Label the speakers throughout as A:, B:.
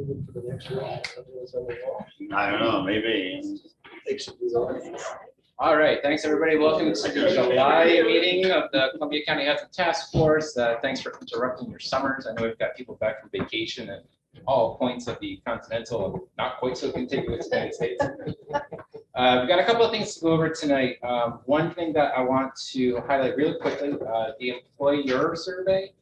A: For the next year.
B: I don't know, maybe.
C: All right, thanks everybody. Welcome to the July meeting of the Columbia County Hudson Task Force. Thanks for interrupting your summers. I know we've got people back from vacation at all points of the continental and not quite so contiguous United States. We've got a couple of things to go over tonight. One thing that I want to highlight really quickly, the employer survey.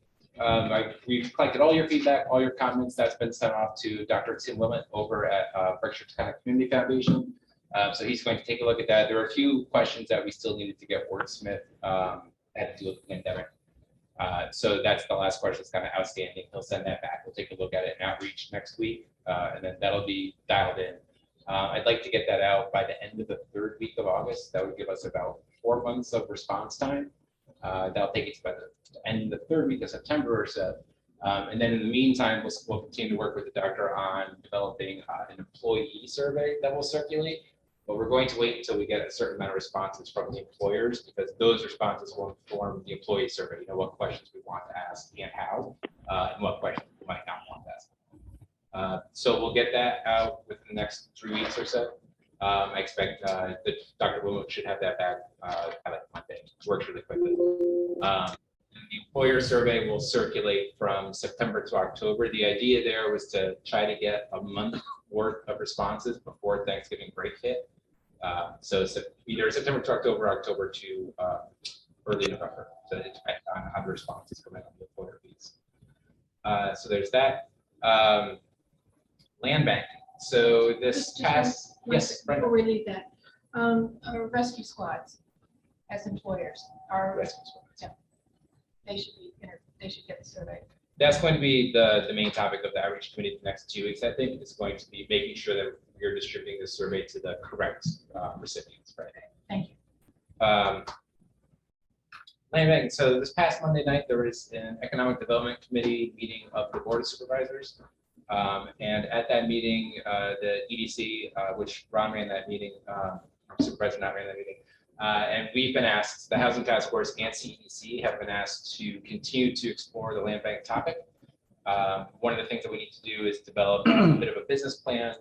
C: We've collected all your feedback, all your comments. That's been sent off to Dr. Tim Wilmot over at Berkshire County Community Foundation. So he's going to take a look at that. There are a few questions that we still needed to get wordsmith had to do with the pandemic. So that's the last question that's kind of outstanding. He'll send that back. We'll take a look at it in outreach next week, and then that'll be dialed in. I'd like to get that out by the end of the 3rd week of August. That would give us about 4 months of response time. That'll take it to about the end of the 3rd week of September or so. And then in the meantime, we'll continue to work with the doctor on developing an employee survey that will circulate. But we're going to wait until we get a certain amount of responses from the employers, because those responses will inform the employee survey. You know, what questions we want to ask and how, and what questions we might not want to ask. So we'll get that out within the next 3 weeks or so. I expect that Dr. Wilmot should have that back by like Monday. It works really quickly. The employer survey will circulate from September to October. The idea there was to try to get a month worth of responses before Thanksgiving break hit. So either September to October, October to early November. So it depends on how the responses come in on the employer piece. So there's that. Land bank. So this past, yes, right.
D: Before we leave that, our rescue squads as employers are
C: Rescue squads.
D: Yeah, they should get the survey.
C: That's going to be the main topic of the outreach committee the next 2 weeks. I think it's going to be making sure that we're distributing the survey to the correct recipients. Right.
D: Thank you.
C: Land bank. So this past Monday night, there was an economic development committee meeting of the board of supervisors. And at that meeting, the EDC, which Ron ran that meeting, Supervisor not ran that meeting, and we've been asked, the Housing Task Force and CEDC have been asked to continue to explore the land bank topic. One of the things that we need to do is develop a bit of a business plan,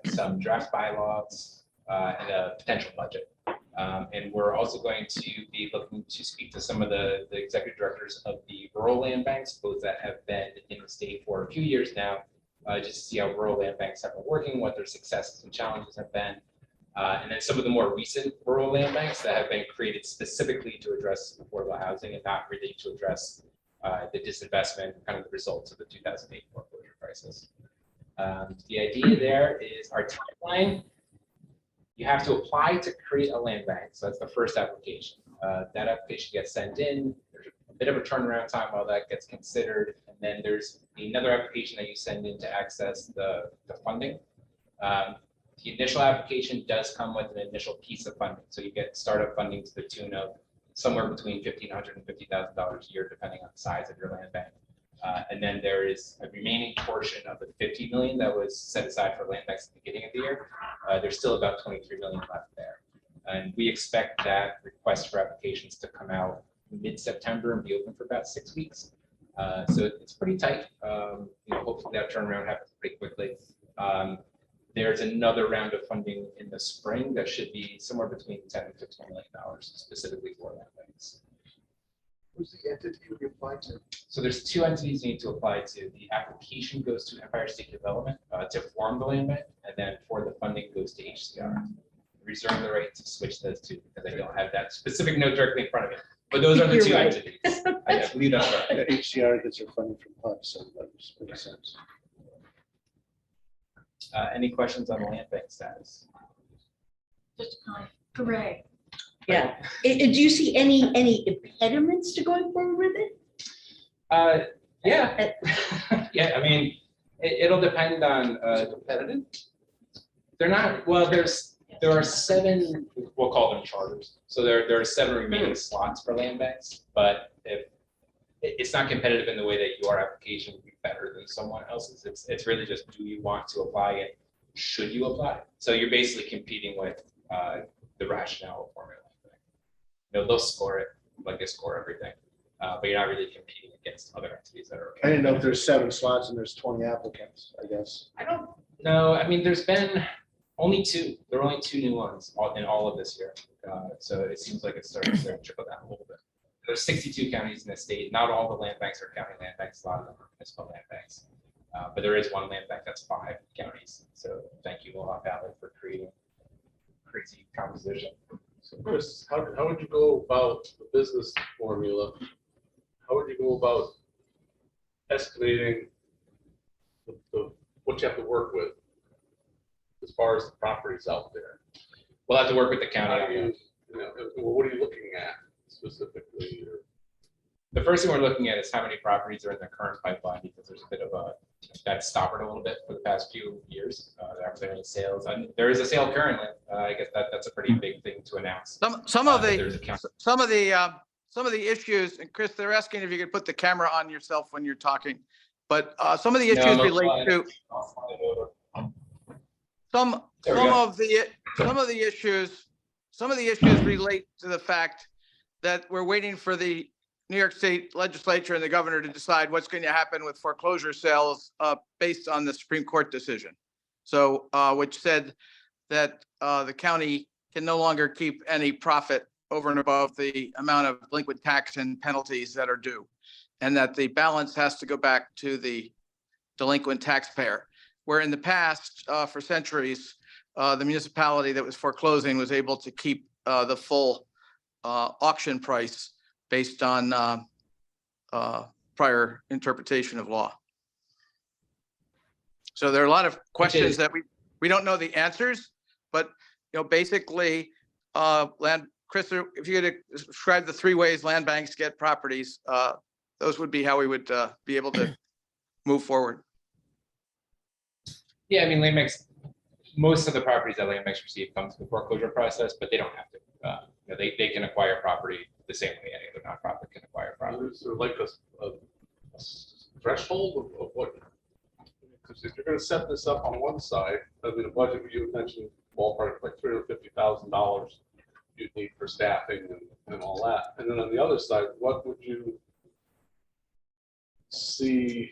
C: some draft bylaws, and a potential budget. And we're also going to be looking to speak to some of the executive directors of the rural land banks, those that have been in the state for a few years now, just to see how rural land banks have been working, what their successes and challenges have been. And then some of the more recent rural land banks that have been created specifically to address affordable housing and not really to address the disinvestment, kind of the results of the 2008 foreclosure crisis. The idea there is our timeline. You have to apply to create a land bank. So that's the first application. That application gets sent in. There's a bit of a turnaround time while that gets considered. And then there's another application that you send in to access the funding. The initial application does come with an initial piece of funding. So you get startup funding to the tune of somewhere between $1,500 and $50,000 a year, depending on the size of your land bank. And then there is a remaining portion of the $50 million that was set aside for land banks at the beginning of the year. There's still about $23 million left there. And we expect that request for applications to come out mid-September and be open for about 6 weeks. So it's pretty tight. Hopefully that turnaround happens pretty quickly. There's another round of funding in the spring that should be somewhere between $10 and $15 million specifically for land banks.
A: Who's the entity we apply to?
C: So there's 2 entities you need to apply to. The application goes to Empire State Development to form the land bank, and then for the funding goes to HCR. Reserve the right to switch those two because I don't have that specific note directly in front of me. But those are the 2 entities. I believe that's right.
A: HCR gets their funding from HUD, so that makes sense.
C: Any questions on the land bank status?
D: Just a comment. Hooray.
E: Yeah. Do you see any impediments to going forward with it?
C: Yeah. Yeah. I mean, it'll depend on
B: Competitive?
C: they're not. Well, there are 7. We'll call them charters. So there are 7 remaining slots for land banks, but if it's not competitive in the way that your application would be better than someone else's. It's really just, do you want to apply it? Should you apply? So you're basically competing with the rationale of formula. They'll score it like they score everything. but you're not really competing against other entities that are.
A: I didn't know if there's 7 slots and there's 20 applicants, I guess.
C: I don't know. I mean, there's been only 2. There are only 2 new ones in all of this year. So it seems like it's starting to trickle down a little bit. There's 62 counties in the state. Not all the land banks are county land banks. A lot of them are municipal land banks. But there is one land bank that's 5 counties. So thank you, Mohawk Valley, for creating crazy composition.
F: So Chris, how would you go about the business formula? How would you go about estimating what you have to work with as far as the properties out there?
C: We'll have to work with the
F: How do
C: county.
F: what are you looking at specifically?
C: The first thing we're looking at is how many properties are in the current pipeline, because there's a bit of a, that's stoppered a little bit for the past few years. There haven't been any sales, and there is a sale currently. I guess that's a pretty big thing to announce.
G: Some of
C: There's a
G: the,
C: count-
G: some of the issues, and Chris, they're asking if you could put the camera on yourself when you're talking. But some of the
C: No,
G: issues
C: no
G: relate
C: slide.
G: to,
C: I'll slide it over.
G: some
C: There we go.
G: of the issues relate to the fact that we're waiting for the New York State Legislature and the governor to decide what's going to happen with foreclosure sales based on the Supreme Court decision. So, which said that the county can no longer keep any profit over and above the amount of delinquent tax and penalties that are due, and that the balance has to go back to the delinquent taxpayer. Where in the past, for centuries, the municipality that was foreclosing was able to keep the full auction price based on prior interpretation of law. So there are a lot of questions that we don't know the answers, but basically, Chris, if you could describe the 3 ways land banks get properties, those would be how we would be able to move forward.
C: Yeah, I mean, land banks, most of the properties that land banks receive comes through the foreclosure process, but they don't have to. They can acquire property the same way any other nonprofit can acquire property.
F: Is there like a threshold of what? Because if you're going to set this up on one side, I mean, a budget you mentioned ballpark like $350,000 you'd need for staffing and all that, and then on the other side, what would you see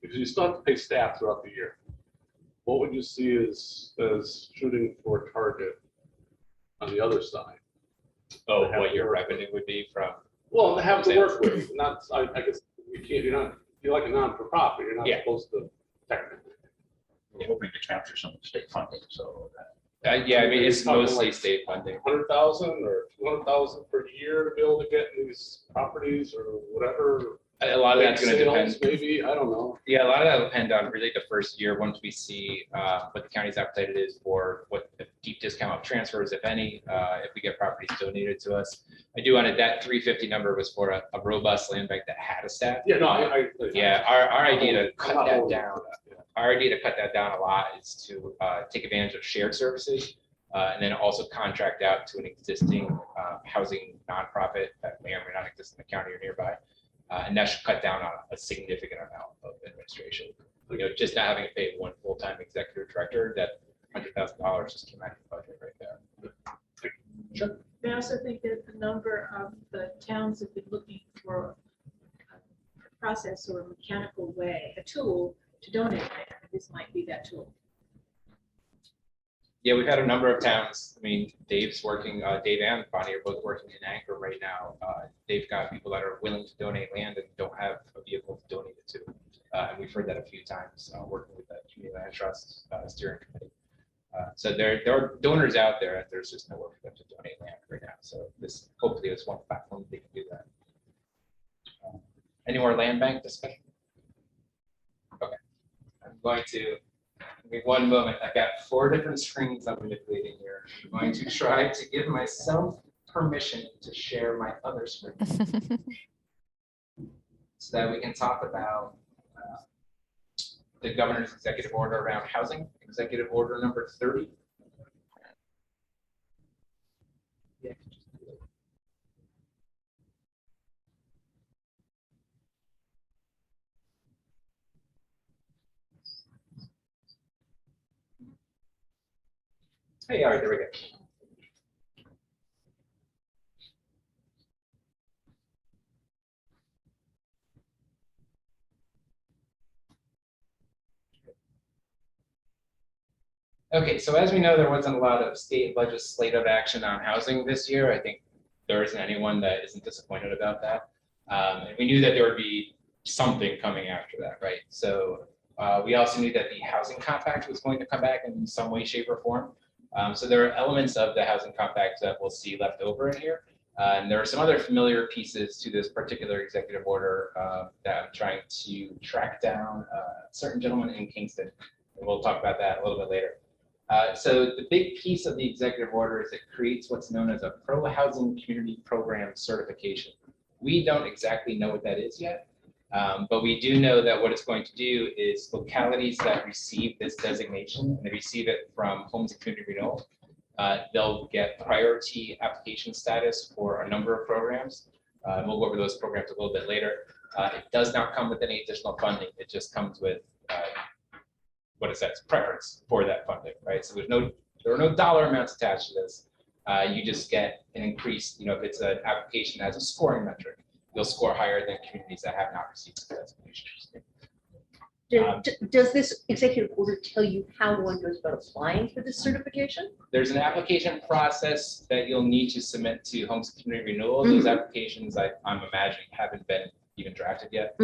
F: if you still have to pay staff throughout the year? What would you see as shooting for a target on the other side?
C: Oh, what your revenue would be from?
F: Well, they have to work with, not, I guess you can't, you're like a non-for-profit, you're not
C: Yeah.
F: supposed to technically.
B: We're hoping to capture some state funding, so
C: Yeah, I mean, it's
F: Talking
C: mostly
F: like
C: state funding.
F: 100,000 or 200,000 per year to be able to get these properties or whatever.
C: A lot of that's going to
F: Sales,
C: depend.
F: maybe, I don't know.
C: Yeah, a lot of that will depend on really the first year, once we see what the county's appetite is for, what the deep discount of transfers, if any, if we get properties donated to us. I do want to, that 350 number was for a robust land bank that had a staff.
F: Yeah, no,
C: Yeah, our idea to
F: I'm
C: cut
F: not
C: that
F: holding
C: down,
F: for that, yeah.
C: our idea to cut that down a lot is to take advantage of shared services and then also contract out to an existing housing nonprofit that may or may not exist in the county or nearby. And that should cut down on a significant amount of administration. Just not having to pay one full-time executive director, that $100,000 just came out of the budget right there.
F: Sure.
D: I also think that a number of the towns have been looking for a process or a mechanical way, a tool to donate land. This might be that tool.
C: Yeah, we've had a number of towns. I mean, Dave's working, Dave and Bonnie are both working in Anchor right now. They've got people that are willing to donate land and don't have a vehicle to donate it to. And we've heard that a few times working with the Community Land Trust Steering Committee. So there are donors out there. There's just nowhere for them to donate land right now. So this hopefully is one platform they can do that. Any more land bank discussion? Okay, I'm going to. Give me one moment. I've got 4 different screens I'm manipulating here. I'm going to try to give myself permission to share my other screen so that we can talk about the governor's executive order around housing, executive order number 30. Yeah. Hey, all right, there we go. Okay, so as we know, there wasn't a lot of state legislative action on housing this year. I think there isn't anyone that isn't disappointed about that. And we knew that there would be something coming after that, right? So we also knew that the housing compact was going to come back in some way, shape, or form. So there are elements of the housing compact that we'll see left over in here. And there are some other familiar pieces to this particular executive order that I'm trying to track down a certain gentleman in Kingston. And we'll talk about that a little bit later. So the big piece of the executive order is it creates what's known as a pro-housing community program certification. We don't exactly know what that is yet, but we do know that what it's going to do is localities that receive this designation, and they receive it from Homes and Community Renewal, they'll get priority application status for a number of programs. We'll go over those programs a little bit later. It does not come with any additional funding. It just comes with what it says, preference for that funding, right? So there are no dollar amounts attached to this. You just get an increase, if it's an application that has a scoring metric, you'll score higher than communities that have not received this designation.
E: Does this executive order tell you how one goes about applying for this certification?
C: There's an application process that you'll need to submit to Homes and Community Renewal. Those applications, I'm imagining, haven't been even drafted yet.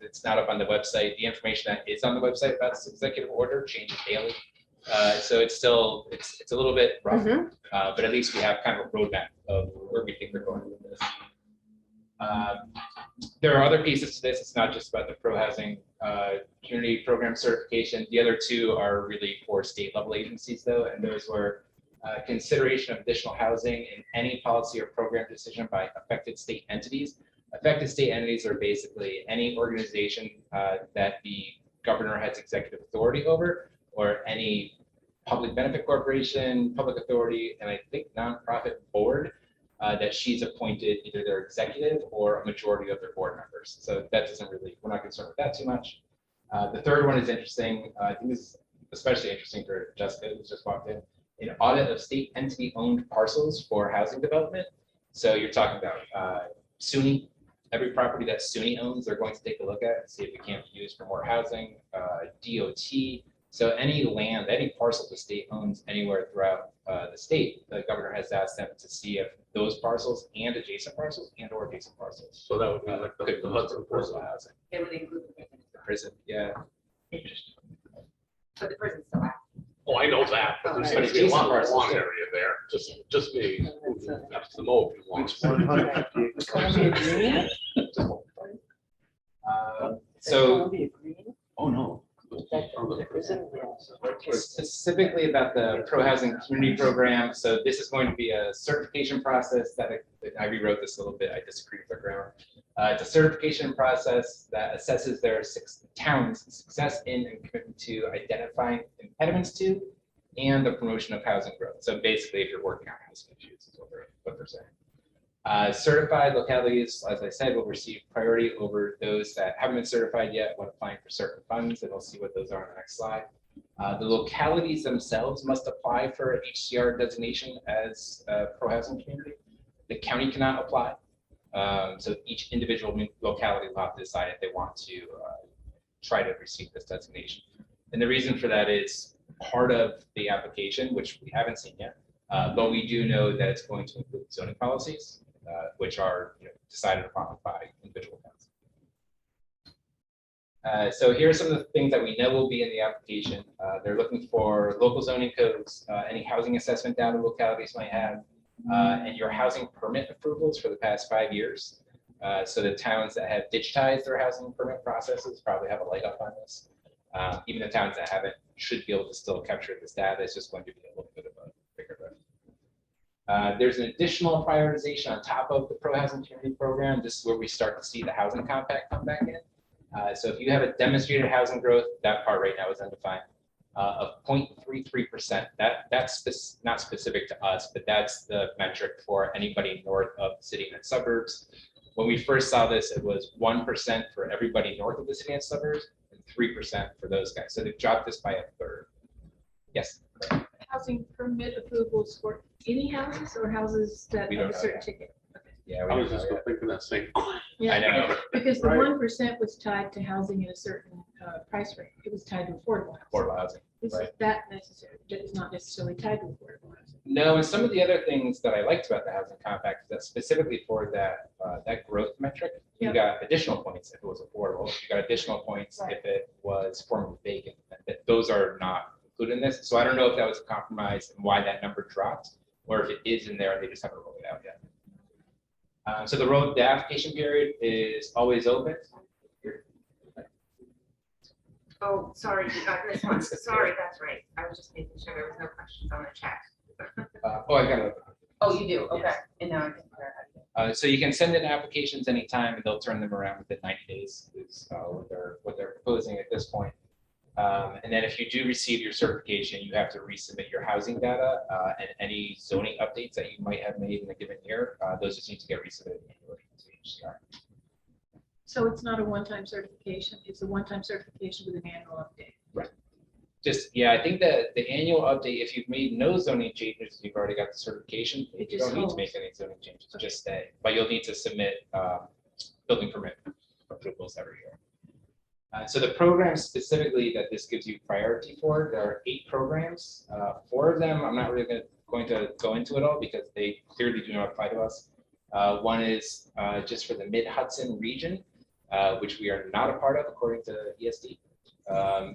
C: It's not up on the website. The information that is on the website about this executive order changes daily. So it's a little bit rough, but at least we have kind of a roadmap of where we think they're going with this. There are other pieces to this. It's not just about the pro-housing community program certification. The other two are really for state level agencies though, and those were consideration of additional housing in any policy or program decision by affected state entities. Affected state entities are basically any organization that the governor has executive authority over, or any public benefit corporation, public authority, and I think nonprofit board that she's appointed either their executive or a majority of their board members. So that doesn't really, we're not concerned with that too much. The third one is interesting. I think this is especially interesting for Jessica, who's just walked in. An audit of state entity owned parcels for housing development. So you're talking about SUNY. Every property that SUNY owns, they're going to take a look at and see if it can't be used for more housing, DOT. So any land, any parcel the state owns anywhere throughout the state, the governor has asked them to see if those parcels and adjacent parcels or adjacent parcels.
F: So that would be like the Hudson
C: affordable housing.
H: It would include the
C: Prison, yeah.
H: Interesting. But the prison's still out.
F: Oh, I know that, but there's
C: But
F: going to be a lot of
C: adjacent
F: lawn
C: parcels.
F: area there, just me. That's the mow if you want.
A: 150 acres.
H: Columbia Green?
C: So
H: Columbia Green?
B: Oh, no.
H: That the prison?
C: specifically about the pro-housing community program. So this is going to be a certification process that I rewrote this a little bit. I disagree with the grammar. It's a certification process that assesses their towns' success in and commitment to identifying impediments to and the promotion of housing growth. So basically, if you're working on housing issues, is what they're saying. Certified localities, as I said, will receive priority over those that haven't been certified yet when applying for certain funds, and we'll see what those are on the next slide. The localities themselves must apply for HCR designation as a pro-housing community. The county cannot apply. So each individual locality will have to decide if they want to try to receive this designation. And the reason for that is part of the application, which we haven't seen yet, but we do know that it's going to include zoning policies, which are decided upon by individual towns. So here are some of the things that we know will be in the application. They're looking for local zoning codes, any housing assessment data localities might have, and your housing permit approvals for the past 5 years. So the towns that have digitized their housing permit processes probably have a leg up on this. Even the towns that haven't should be able to still capture this data. It's just going to be a little bit of a bigger lift. There's an additional prioritization on top of the pro-housing community program. This is where we start to see the housing compact come back in. So if you have a demonstrated housing growth, that part right now is undefined, of 0.33%. That's not specific to us, but that's the metric for anybody north of the city and suburbs. When we first saw this, it was 1% for everybody north of the city and suburbs, and 3% for those guys. So they've dropped this by a third. Yes.
D: Housing permit approvals for any houses or houses that
C: We
D: have
C: don't
D: a
C: know
D: certain
C: that.
D: ticket? Okay.
C: Yeah, we
F: I was
C: don't
F: just
C: know yet.
F: thinking that same.
C: I know.
D: Because the
F: Right.
D: 1% was tied to housing at a certain price rate. It was tied to affordable housing.
C: Affordable housing.
D: Is
C: right.
D: that necessary? That is not necessarily tied to affordable housing.
C: No, and some of the other things that I liked about the housing compact is that specifically for that that growth metric, you
D: Yeah.
C: got additional points if it was affordable. You got additional points if it was formerly vacant. Those are not included in this. So I don't know if that was a compromise and why that number dropped, or if it is in there and they just haven't rolled it out yet. So the application period is always open.
H: Oh, sorry, you got this one. Sorry, that's right. I was just making sure there was no questions on the chat.
C: Oh, I got it.
H: Oh, you do? Okay. And now I can clarify.
C: So you can send in applications anytime and they'll turn them around within 90 days is what they're proposing at this point. And then if you do receive your certification, you have to resubmit your housing data and any zoning updates that you might have made in a given year. Those just need to get resubmitted annually to HCR.
D: So it's not a one-time certification. It's a one-time certification with an annual update.
C: Just, yeah, I think that the annual update, if you've made no zoning changes, you've already got the certification.
D: It
C: You
D: just
C: don't need to
D: holds.
C: make any zoning changes, just stay. But you'll need to submit building permit approvals every year. So the programs specifically that this gives you priority for, there are 8 programs. 4 of them, I'm not really going to go into it all because they clearly do not apply to us. One is just for the Mid-Hudson region, which we are not a part of according to ESD.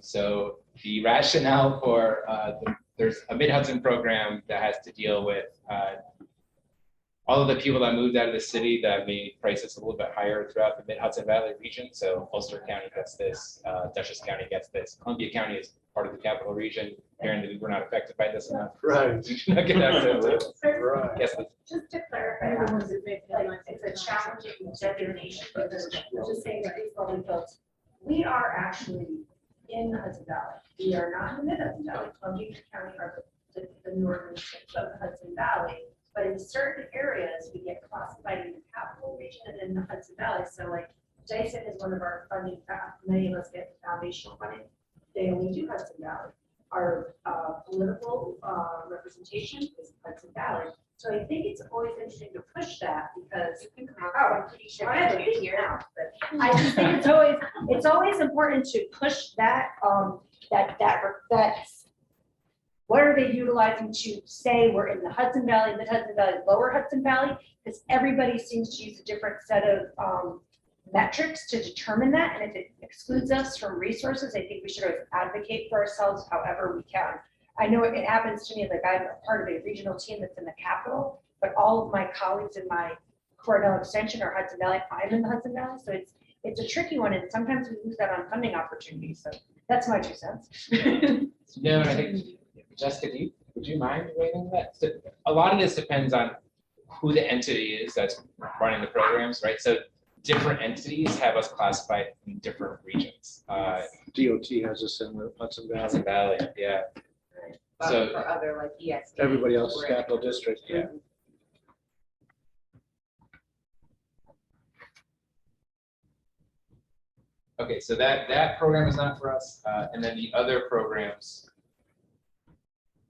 C: So the rationale for there's a Mid-Hudson program that has to deal with all of the people that moved out of the city that made prices a little bit higher throughout the Mid-Hudson Valley region. So Ulster County gets this, Dutchess County gets this, Columbia County is part of the capital region. Apparently, we're not affected by this enough.
A: Right.
C: We do not get that.
A: Right.
C: Yes,
H: Just to clarify,
D: They're the ones that make
H: like,
D: headlines.
H: it's a challenging designation because we're just saying that these building codes, we are actually in the Hudson Valley. We are not in the Mid-Hudson Valley. Columbia County are the northern tips of the Hudson Valley. But in certain areas, we get classified in the capital region and in the Hudson Valley. So like Jason is one of our funding, many of us get foundational funding. They only do Hudson Valley. Our political representation is Hudson Valley. So I think it's always interesting to push that because, I'm pretty sure I have a big here now, but I just think it's always important to push that, what are they utilizing to say we're in the Hudson Valley, Mid-Hudson Valley, Lower Hudson Valley? Because everybody seems to use a different set of metrics to determine that. And if it excludes us from resources, I think we should always advocate for ourselves however we can. I know it happens to me, like I'm a part of a regional team that's in the capital, but all of my colleagues in my Cornell Extension are Hudson Valley. I'm in the Hudson Valley, so it's a tricky one. And sometimes we lose that on funding opportunities. So that's my 2 cents.
C: no, and I think, Jessica, would you mind weighing in that? So a lot of this depends on who the entity is that's running the programs, right? So different entities have us classified in different regions.
A: DOT has us in the Hudson
C: Hudson
A: Valley.
C: Valley, yeah.
H: But
C: So-
H: for other like ESD.
A: Everybody else is capital district.
C: Yeah. Okay, so that program is not for us. And then the other programs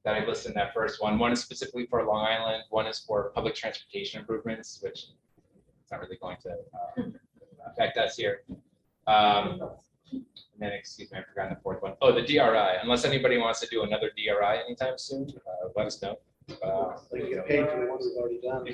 C: that I listed in that first one is specifically for Long Island, one is for public transportation improvements, which is not really going to affect us here. And then, excuse me, I forgot the 4th one. Oh, the DRI. Unless anybody wants to do another DRI anytime soon, let us know.
A: They get paid for the ones we've already done.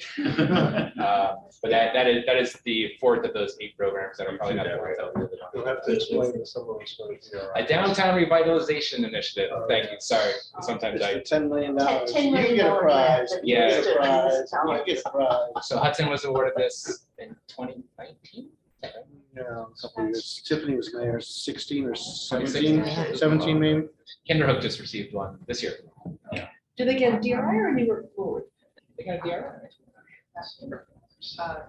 C: But that is the 4th of those 8 programs that are probably not the ones that we're really on.
A: You'll have to explain to some of us what it's.
C: A downtown revitalization initiative. Thank you. Sorry. Sometimes
A: It's the $10 million.
E: $10 million
A: You get a prize.
E: grant.
A: You get a
C: Yeah.
A: prize. You get a prize.
C: So Hudson was awarded this in 2019.
A: Yeah, a couple of years. Tiffany was mayor, 16 or 17, 17 maybe.
C: Kinderhook just received one this year.
E: Do they get a DRI or New York Forward?
C: They got a DRI.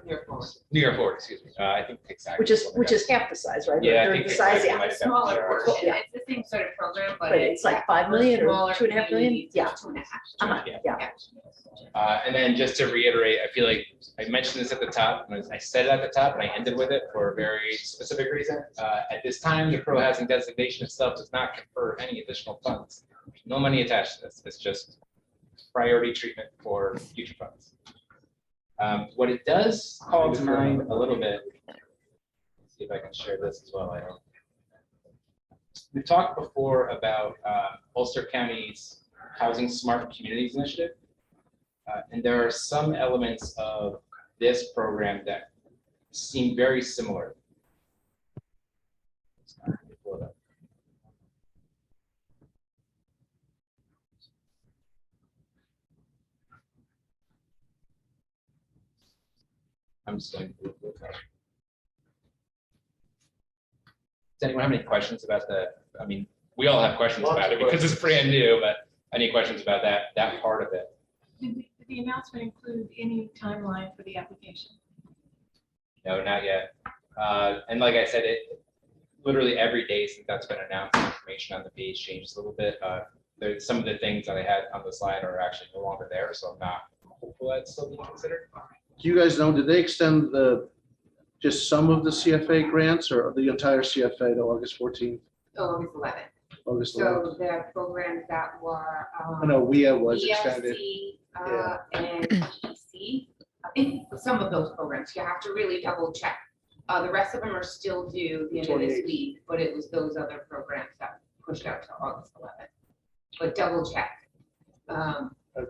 H: Near forward.
C: New York Forward, excuse me. I think exactly.
E: Which is half the size, right?
C: Yeah, I
E: They're
C: think
E: the size,
C: exactly
E: yeah.
C: might have got
H: Smaller
C: DRI.
H: portion.
E: Yeah.
H: It's the same sort of program, but
E: But it's like 5 million or
H: smaller
E: 2.5 million?
H: communities,
E: Yeah.
H: 2.5.
E: Uh-huh,
C: Yeah.
E: yeah.
C: And then just to reiterate, I feel like I mentioned this at the top, and I said it at the top, and I ended with it for a very specific reason. At this time, the pro housing designation itself does not confer any additional funds. No money attached to this. It's just priority treatment for future funds. What it does call to mind a little bit, let's see if I can share this as well. I don't. We've talked before about Ulster County's Housing Smart Communities Initiative. And there are some elements of this program that seem very similar. I'm just going to look up. Does anyone have any questions about I mean, we all have questions about it because it's brand new, but any questions about that part of it?
D: Did the announcement include any timeline for the application?
C: No, not yet. And like I said, literally every day since that's been announced, the information on the page changes a little bit. There's some of the things that I had on the slide are actually no longer there, so I'm hopeful that's still being considered.
A: Do you guys know, did they extend just some of the CFA grants or the entire CFA to August 14th?
I: August 11th.
A: August 11th?
I: So the programs that were.
A: I know WIA was extended.
I: EFC, and EC. I think some of those programs, you have to really double check. The rest of them are still due the end of this
A: 28th.
I: week, but it was those other programs that pushed out to August 11th. But double check.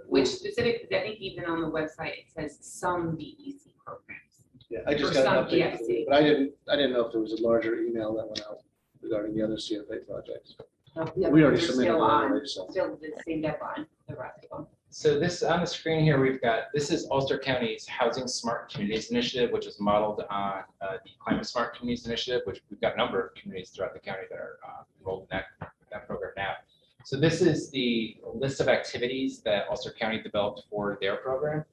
I: Which specific, I think even on the website, it says some DEC programs.
A: Yeah, I just
I: for
A: got an
I: some
A: update,
I: EFC.
A: but I didn't know if there was a larger email that went out regarding the other CFA projects.
I: Yeah,
A: We already
I: they're
A: submitted
I: still
A: one
I: on,
A: already, so.
I: still the same deadline, the rest of them.
C: So this on the screen here, we've got, this is Ulster County's Housing Smart Communities Initiative, which is modeled on the Climate Smart Communities Initiative, which we've got a number of communities throughout the county that are enrolled in that program now. So this is the list of activities that Ulster County developed for their program.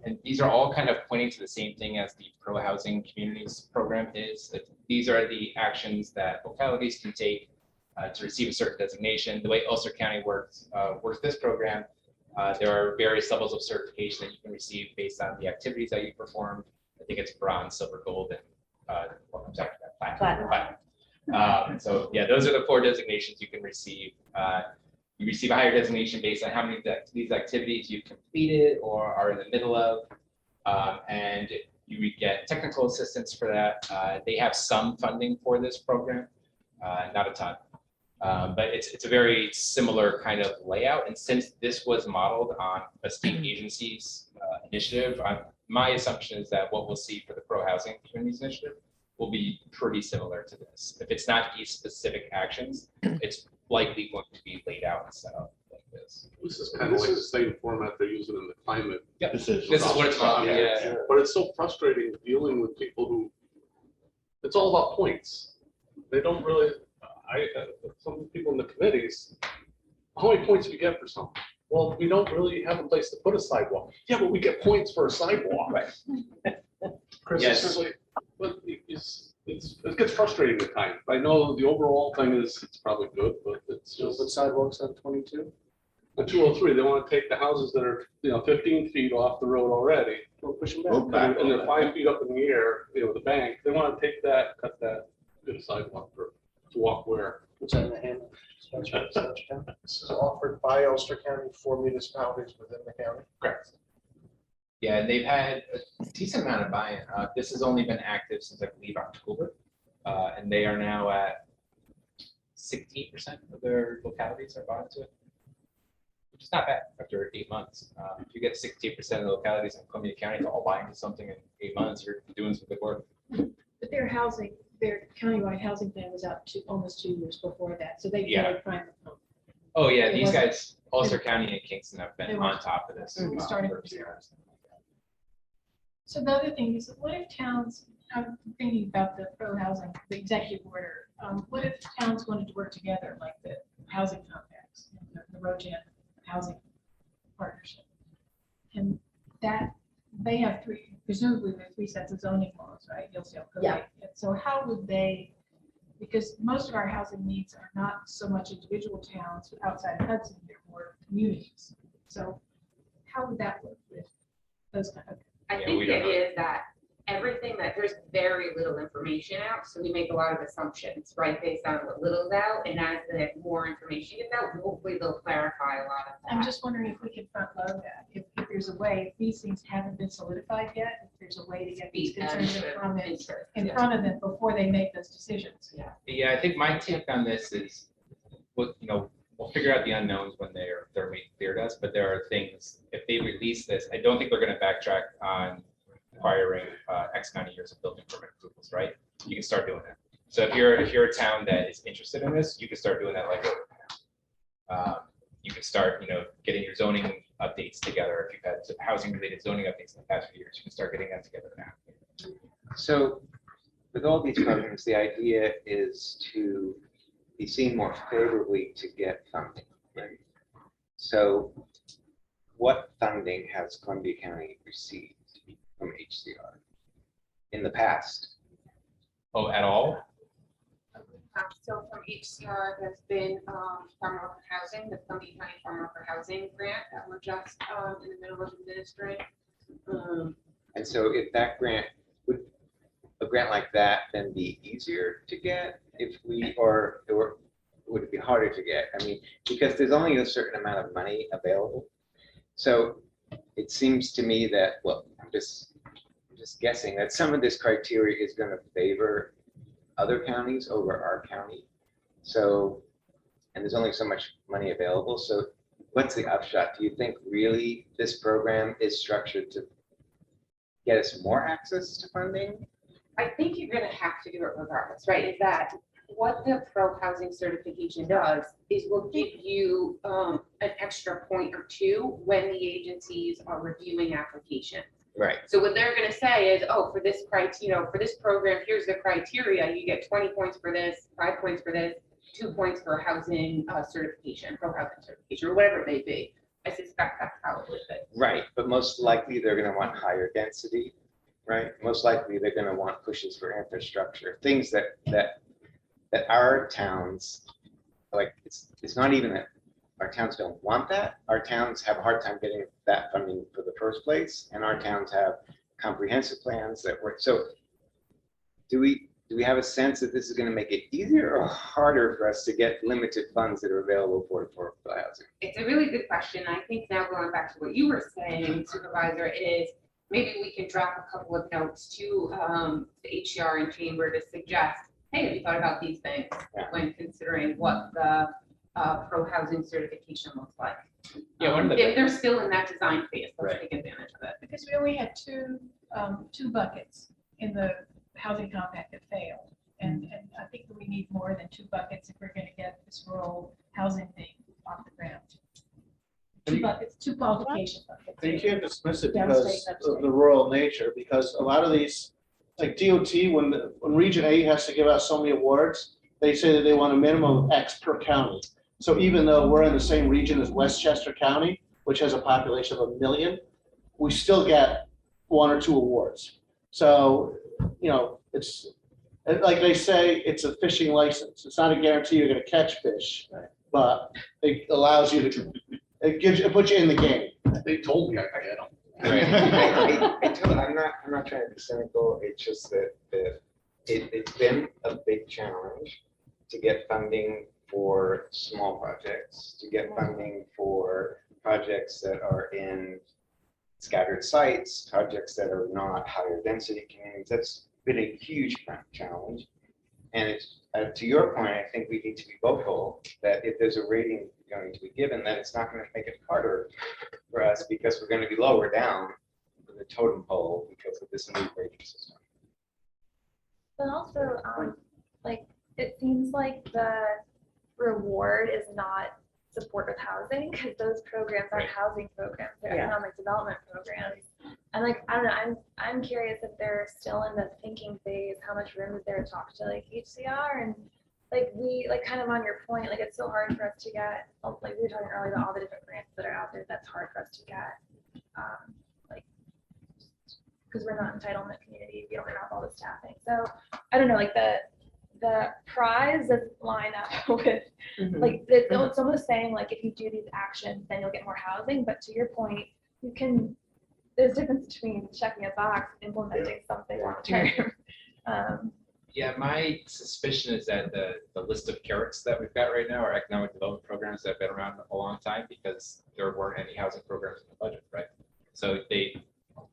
C: And these are all kind of pointing to the same thing as the Pro Housing Communities program is. That these are the actions that localities can take to receive a certain designation. The way Ulster County works this program, there are various levels of certification that you can receive based on the activities that you performed. I think it's bronze, silver, gold, and what comes after that, platinum. So yeah, those are the 4 designations you can receive. You receive a higher designation based on how many of these activities you've completed or are in the middle of, and you would get technical assistance for that. They have some funding for this program, not a ton. But it's a very similar kind of layout. And since this was modeled on a state agency's initiative, my assumption is that what we'll see for the Pro Housing Communities Initiative will be pretty similar to this. If it's not these specific actions, it's likely going to be laid out and set up like this.
F: This is kind of like the same format they're using in the climate.
C: Yep.
B: This is
C: what it's called. Yeah.
F: But it's so frustrating dealing with people who, it's all about points. They don't really, some people in the committees, how many points do you get for something? Well, we don't really have a place to put a sidewalk. Yeah, but we get points for a sidewalk.
C: Right.
F: Chris,
C: Yes.
F: it's like, but it gets frustrating at times. I know the overall thing is, it's probably good, but it's
A: Just
F: just,
A: put sidewalks on 22.
F: the 203, they want to take the houses that are, 15 feet off the road already.
A: We'll push them
B: Well,
A: back.
F: And they're 5 feet up in the air, the bank, they want to take that, cut that, get a sidewalk to walk where.
A: What's that in the hand?
J: This is offered by Ulster County for municipalities within the county.
C: Correct. Yeah, and they've had a decent amount of buy-in. This has only been active since I believe October, and they are now at 16% of their localities are bought into it, which is not bad after 8 months. If you get 16% of the localities in Columbia County to all buy into something in 8 months, you're doing some good work.
D: But their countywide housing plan was out almost 2 years before that, so they
C: Yeah.
D: really primed the pump.
C: Oh yeah,
D: It
C: these
D: wasn't-
C: guys, Ulster County and Kingston have
D: They
C: been
D: were-
C: on top of this.
D: starting
C: for
D: from zero.
C: years.
D: So the other thing is, what if towns, I'm thinking about the pro housing, the executive order, what if towns wanted to work together, like the housing compacts, the Rojan Housing Partnership? And that, they have presumably there are 3 sets of zoning laws, right? Hillsdale Code.
E: Yeah.
D: And so how would they, because most of our housing needs are not so much individual towns outside of Hudson, they're more communities. So how would that work with those kind of?
I: I
C: Yeah,
I: think
C: we
I: the
C: don't know.
I: idea is that everything that there's very little information out, so we make a lot of assumptions, right, based on what little's out, and as the more information gets out, hopefully they'll clarify a lot of that.
D: I'm just wondering if we can front load that, if if there's a way, if these things haven't been solidified yet, if there's a way to get these
I: Be
D: concerns and
I: adequate
D: comments
I: interest,
D: in
I: yeah.
D: front of them before they make those decisions.
C: Yeah, I think my take on this is, we'll figure out the unknowns when they're made clear to us, but there are things, if they release this, I don't think they're gonna backtrack on requiring X amount of years of building permit approvals, right? You can start doing that. So if you're a town that is interested in this, you can start doing that like over now. You can start, getting your zoning updates together. If you've had housing related zoning updates in the past few years, you can start getting that together now.
K: So with all these programs, the idea is to be seen more favorably to get funding, right? So what funding has Columbia County received from HCR in the past?
C: Oh, at all?
I: So from HCR, there's been farm worker housing, the Columbia County Farm Worker Housing Grant that we're just in the middle of administering.
K: And so if that grant, would a grant like that then be easier to get if we, or would it be harder to get? I mean, because there's only a certain amount of money available. So it seems to me that, well, I'm just guessing that some of this criteria is going to favor other counties over our county. So, and there's only so much money available. So what's the upshot? Do you think really this program is structured to get us more access to funding?
I: I think you're gonna have to do it regardless, right? Is that what the pro housing certification does is will give you an extra point or two when the agencies are reviewing applications.
K: Right.
I: So what they're gonna say is, oh, for this for this program, here's the criteria. You get 20 points for this, 5 points for this, 2 points for housing certification, pro housing certification, or whatever it may be. I suspect that's how it would be.
K: Right, but most likely they're going to want higher density, right? Most likely they're going to want pushes for infrastructure, things that our towns, like it's not even that our towns don't want that. Our towns have a hard time getting that funding for the first place, and our towns have comprehensive plans that work. So do we have a sense that this is going to make it easier or harder for us to get limited funds that are available for affordable housing?
I: It's a really good question. I think now going back to what you were saying, Supervisor, is maybe we can drop a couple of notes to the HCR and Chamber to suggest, hey, have you thought about these things when considering what the pro housing certification looks like?
C: Yeah, one of the
I: if they're still in that design phase, let's
K: Right.
I: take advantage of it.
D: Because we only had two buckets in the housing compact that failed. And I think that we need more than 2 buckets if we're gonna get this rural housing thing off the ground. 2 buckets, 2 qualification buckets.
A: And you can't dismiss it
D: Downstate,
A: because of
D: upstate.
A: the rural nature, because a lot of these, like DOT, when Region 8 has to give out so many awards, they say that they want a minimum of X per county. So even though we're in the same region as Westchester County, which has a population of 1 million, we still get 1 or 2 awards. So, it's, like they say, it's a fishing license. It's not a guarantee you're gonna catch fish, but it allows you to, it puts you in the game.
B: They told me I could get them.
K: I'm not trying to be cynical. It's just that it's been a big challenge to get funding for small projects, to get funding for projects that are in scattered sites, projects that are not higher density communities. That's been a huge challenge. And it's, to your point, I think we need to be vocal that if there's a rating going to be given, that it's not going to make it harder for us because we're going to be lower down in the totem pole because of this new rating system.
L: But also, it seems like the reward is not supportive housing because those programs aren't housing programs, they're economic development programs. And I don't know, I'm curious if they're still in the thinking phase, how much room is there to talk to HCR and kind of on your point, it's so hard for us to get, we were talking earlier about all the different grants that are out there, that's hard for us to get. Because we're not entitlement community, we don't have all the staffing. So I don't know, the prize doesn't line up with it's almost saying if you do these actions, then you'll get more housing. But to your point, there's a difference between checking a box and implementing something long term.
C: Yeah, my suspicion is that the list of carrots that we've got right now are economic development programs that have been around a long time because there weren't any housing programs in the budget, right? So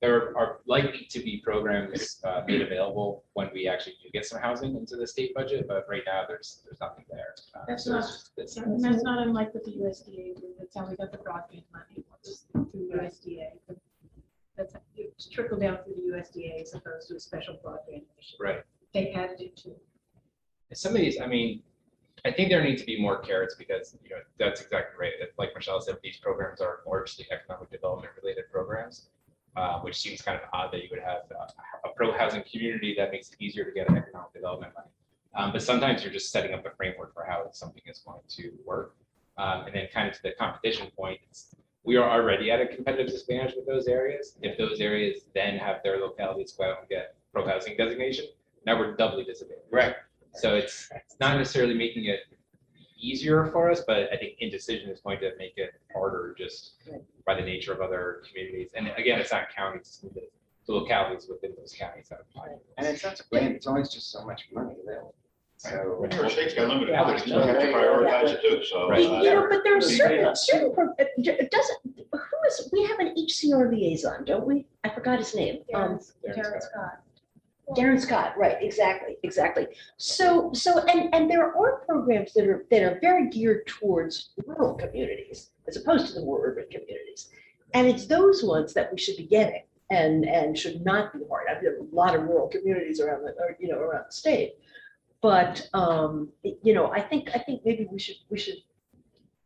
C: there are likely to be programs made available when we actually do get some housing into the state budget, but right now there's nothing there.
D: That's
C: So
D: not-
C: it's
D: And that's not unlike with the USDA, that's how we got the broadband money, was through USDA. That's, it's trickled down through the USDA as opposed to a special broadband initiative.
C: right.
D: They had to do too.
C: Some of these, I mean, I think there need to be more carrots because, that's exactly right. Like Michelle said, these programs are largely economic development related programs, which seems kind of odd that you would have a pro-housing community that makes it easier to get economic development money. But sometimes you're just setting up a framework for how something is going to work. And then kind of to the competition point, we are already at a competitive disadvantage with those areas. If those areas then have their localities go out and get pro-housing designation, now we're doubly disadvantaged.
K: Right.
C: So it's not necessarily making it easier for us, but I think indecision is going to make it harder just by the nature of other communities. And again, it's not counties, it's the localities within those counties that apply.
K: And it's not to blame, it's always just so much money available. So.
B: New York State's got limited
C: Yeah,
B: money, so you have to prioritize it too, so.
C: Right.
E: But there are certain, we have an HCR liaison, don't we? I forgot his name.
D: Darren Scott.
E: Darren Scott, right, exactly. So, and there are programs that are very geared towards rural communities as opposed to the more urban communities. And it's those ones that we should be getting and should not be hard. I mean, there are a lot of rural communities around the state. But, I think maybe we should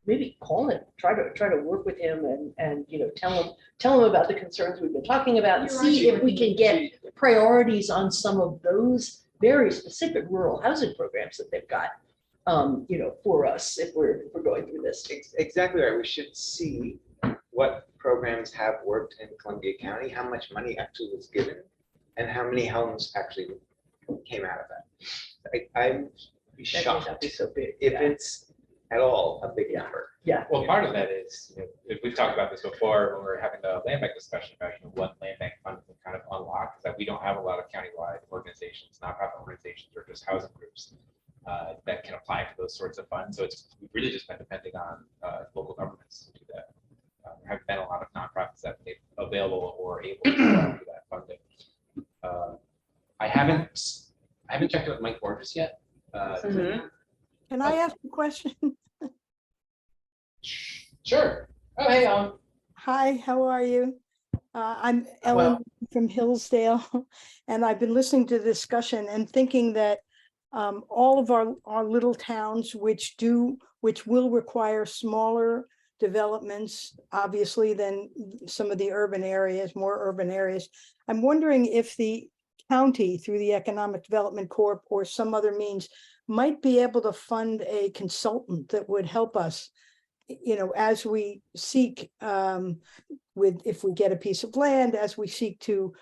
E: maybe call him, try to work with him and tell him about the concerns we've been talking about and see if we can get priorities on some of those very specific rural housing programs that they've got, for us if we're going through this.
K: Exactly right. We should see what programs have worked in Columbia County, how much money actually was given, and how many homes actually came out of that. I'd be shocked
E: So big.
K: if it's at all a big number.
E: Yeah.
C: Well, part of that is, if we've talked about this before when we were having the land bank discussion about what land bank funds can kind of unlock, is that we don't have a lot of countywide organizations, nonprofit organizations, or just housing groups that can apply for those sorts of funds. So we've really just been depending on local governments to do that. There have been a lot of nonprofits that made available or able to do that funding. I haven't checked out Mike Borges yet.
M: Can I ask a question?
C: Sure. Oh, hey,
M: Hi, how are you? I'm Ellen from Hillsdale, and I've been listening to the discussion and thinking that all of our little towns, which will require smaller developments, obviously, than some of the more urban areas. I'm wondering if the county, through the Economic Development Corp or some other means, might be able to fund a consultant that would help us, as we seek if we get a piece of land, as we seek to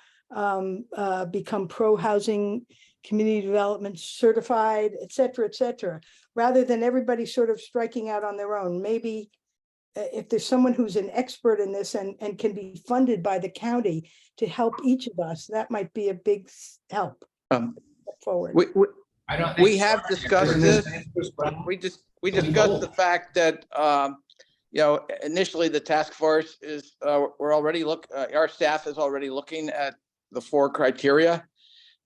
M: become pro-housing, community development certified, et cetera, rather than everybody sort of striking out on their own. Maybe if there's someone who's an expert in this and can be funded by the county to help each of us, that might be a big help forward.
G: We have discussed this. We discussed the fact that, initially the task force is, our staff is already looking at the 4 criteria.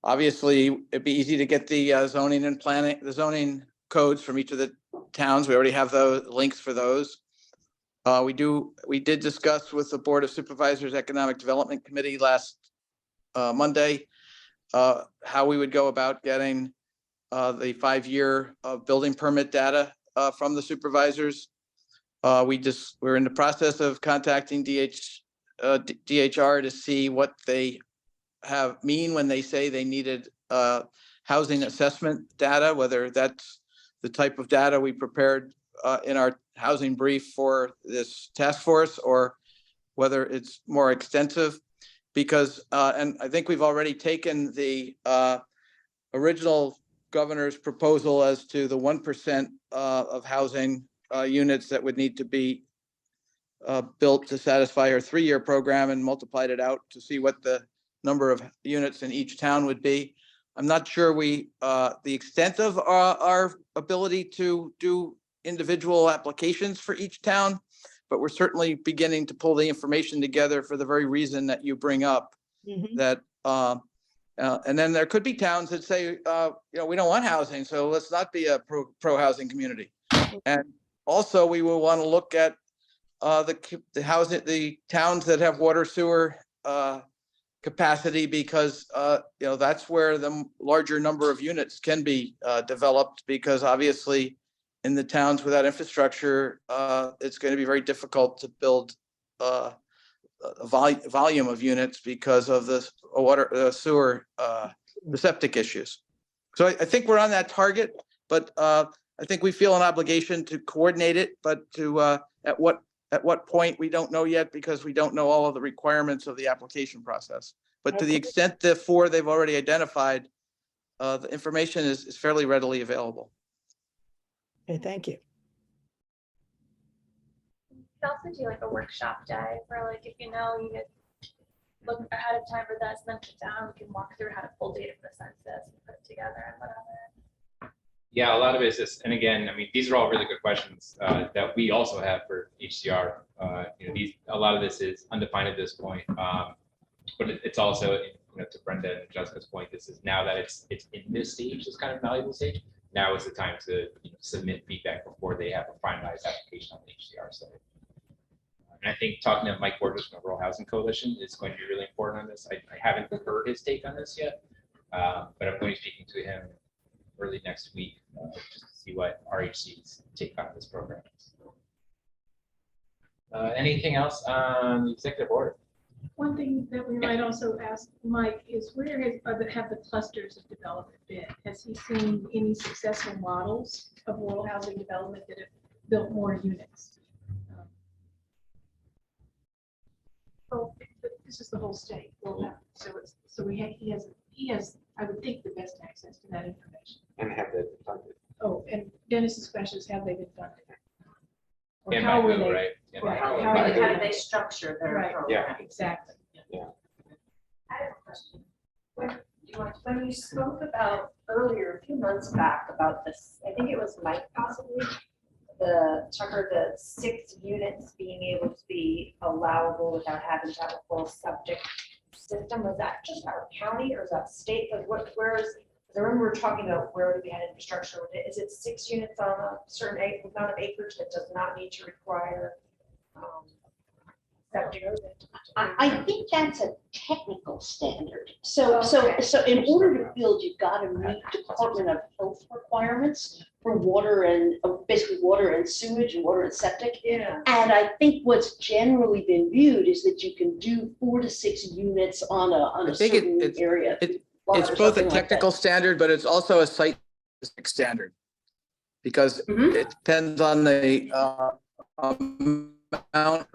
G: Obviously, it'd be easy to get the zoning and planning, the zoning codes from each of the towns. We already have those links for those. We did discuss with the Board of Supervisors Economic Development Committee last Monday how we would go about getting the 5-year building permit data from the supervisors. We're in the process of contacting DHR to see what they mean when they say they needed housing assessment data, whether that's the type of data we prepared in our housing brief for this task force, or whether it's more extensive. Because, and I think we've already taken the original governor's proposal as to the 1% of housing units that would need to be built to satisfy our 3-year program and multiplied it out to see what the number of units in each town would be. I'm not sure the extent of our ability to do individual applications for each town, but we're certainly beginning to pull the information together for the very reason that you bring up,
M: Mhm.
G: that, and then there could be towns that say, we don't want housing, so let's not be a pro-housing community. And also, we will want to look at the housing, the towns that have water sewer capacity, because that's where the larger number of units can be developed, because obviously in the towns without infrastructure, it's going to be very difficult to build a volume of units because of the water sewer, the septic issues. So I think we're on that target, but I think we feel an obligation to coordinate it, but to at what point, we don't know yet, because we don't know all of the requirements of the application process. But to the extent the 4 they've already identified, the information is fairly readily available.
M: Okay, thank you.
L: You can also do like a workshop day where like, if you could look ahead of time for this, then sit down, we can walk through how to pull data from the census and put it together and whatever.
C: Yeah, a lot of it is just, and again, I mean, these are all really good questions that we also have for HCR. A lot of this is undefined at this point, but it's also, to Brenda and Jessica's point, this is now that it's in this stage, this kind of valuable stage. Now is the time to submit feedback before they have a finalized application on the HCR side. And I think talking to Mike Borges from the Rural Housing Coalition is going to be really important on this. I haven't heard his take on this yet, but I'm going to be speaking to him early next week, just to see what RHC's take on this program is. Anything else on the executive order?
D: One thing that we might also ask Mike is, where have the clusters of development been? Has he seen any successful models of rural housing development that have built more units? So this is the whole state. So he has, I would think, the best access to that information.
K: And have they funded?
D: Oh, and Dennis's question is, have they been funded? Or
C: And
D: how
C: by
D: were
C: who,
D: they?
C: right? Yeah.
D: Right,
C: How-
D: how are
H: How do they structure their
D: Right,
H: program?
D: exactly.
H: I have a question. When you spoke about earlier, a few months back, about this, I think it was Mike possibly, the 6 units being able to be allowable without having to have a full septic system, was that just our county or is that state? Like where is, I remember we were talking about where we had infrastructure with it. Is it 6 units on a certain amount of acreage that does not need to require septic?
E: I think that's a technical standard. So
H: Okay.
E: in order to build, you've got to meet Department of Health requirements for water and basically water and sewage and water and septic.
H: Yeah.
E: And I think what's generally been viewed is that you can do 4 to 6 units on a
G: think
E: certain area.
G: It's
E: or
G: both
E: something
G: a
E: like that.
G: technical standard, but it's also a site standard, because
E: Mhm.
G: it depends on the amount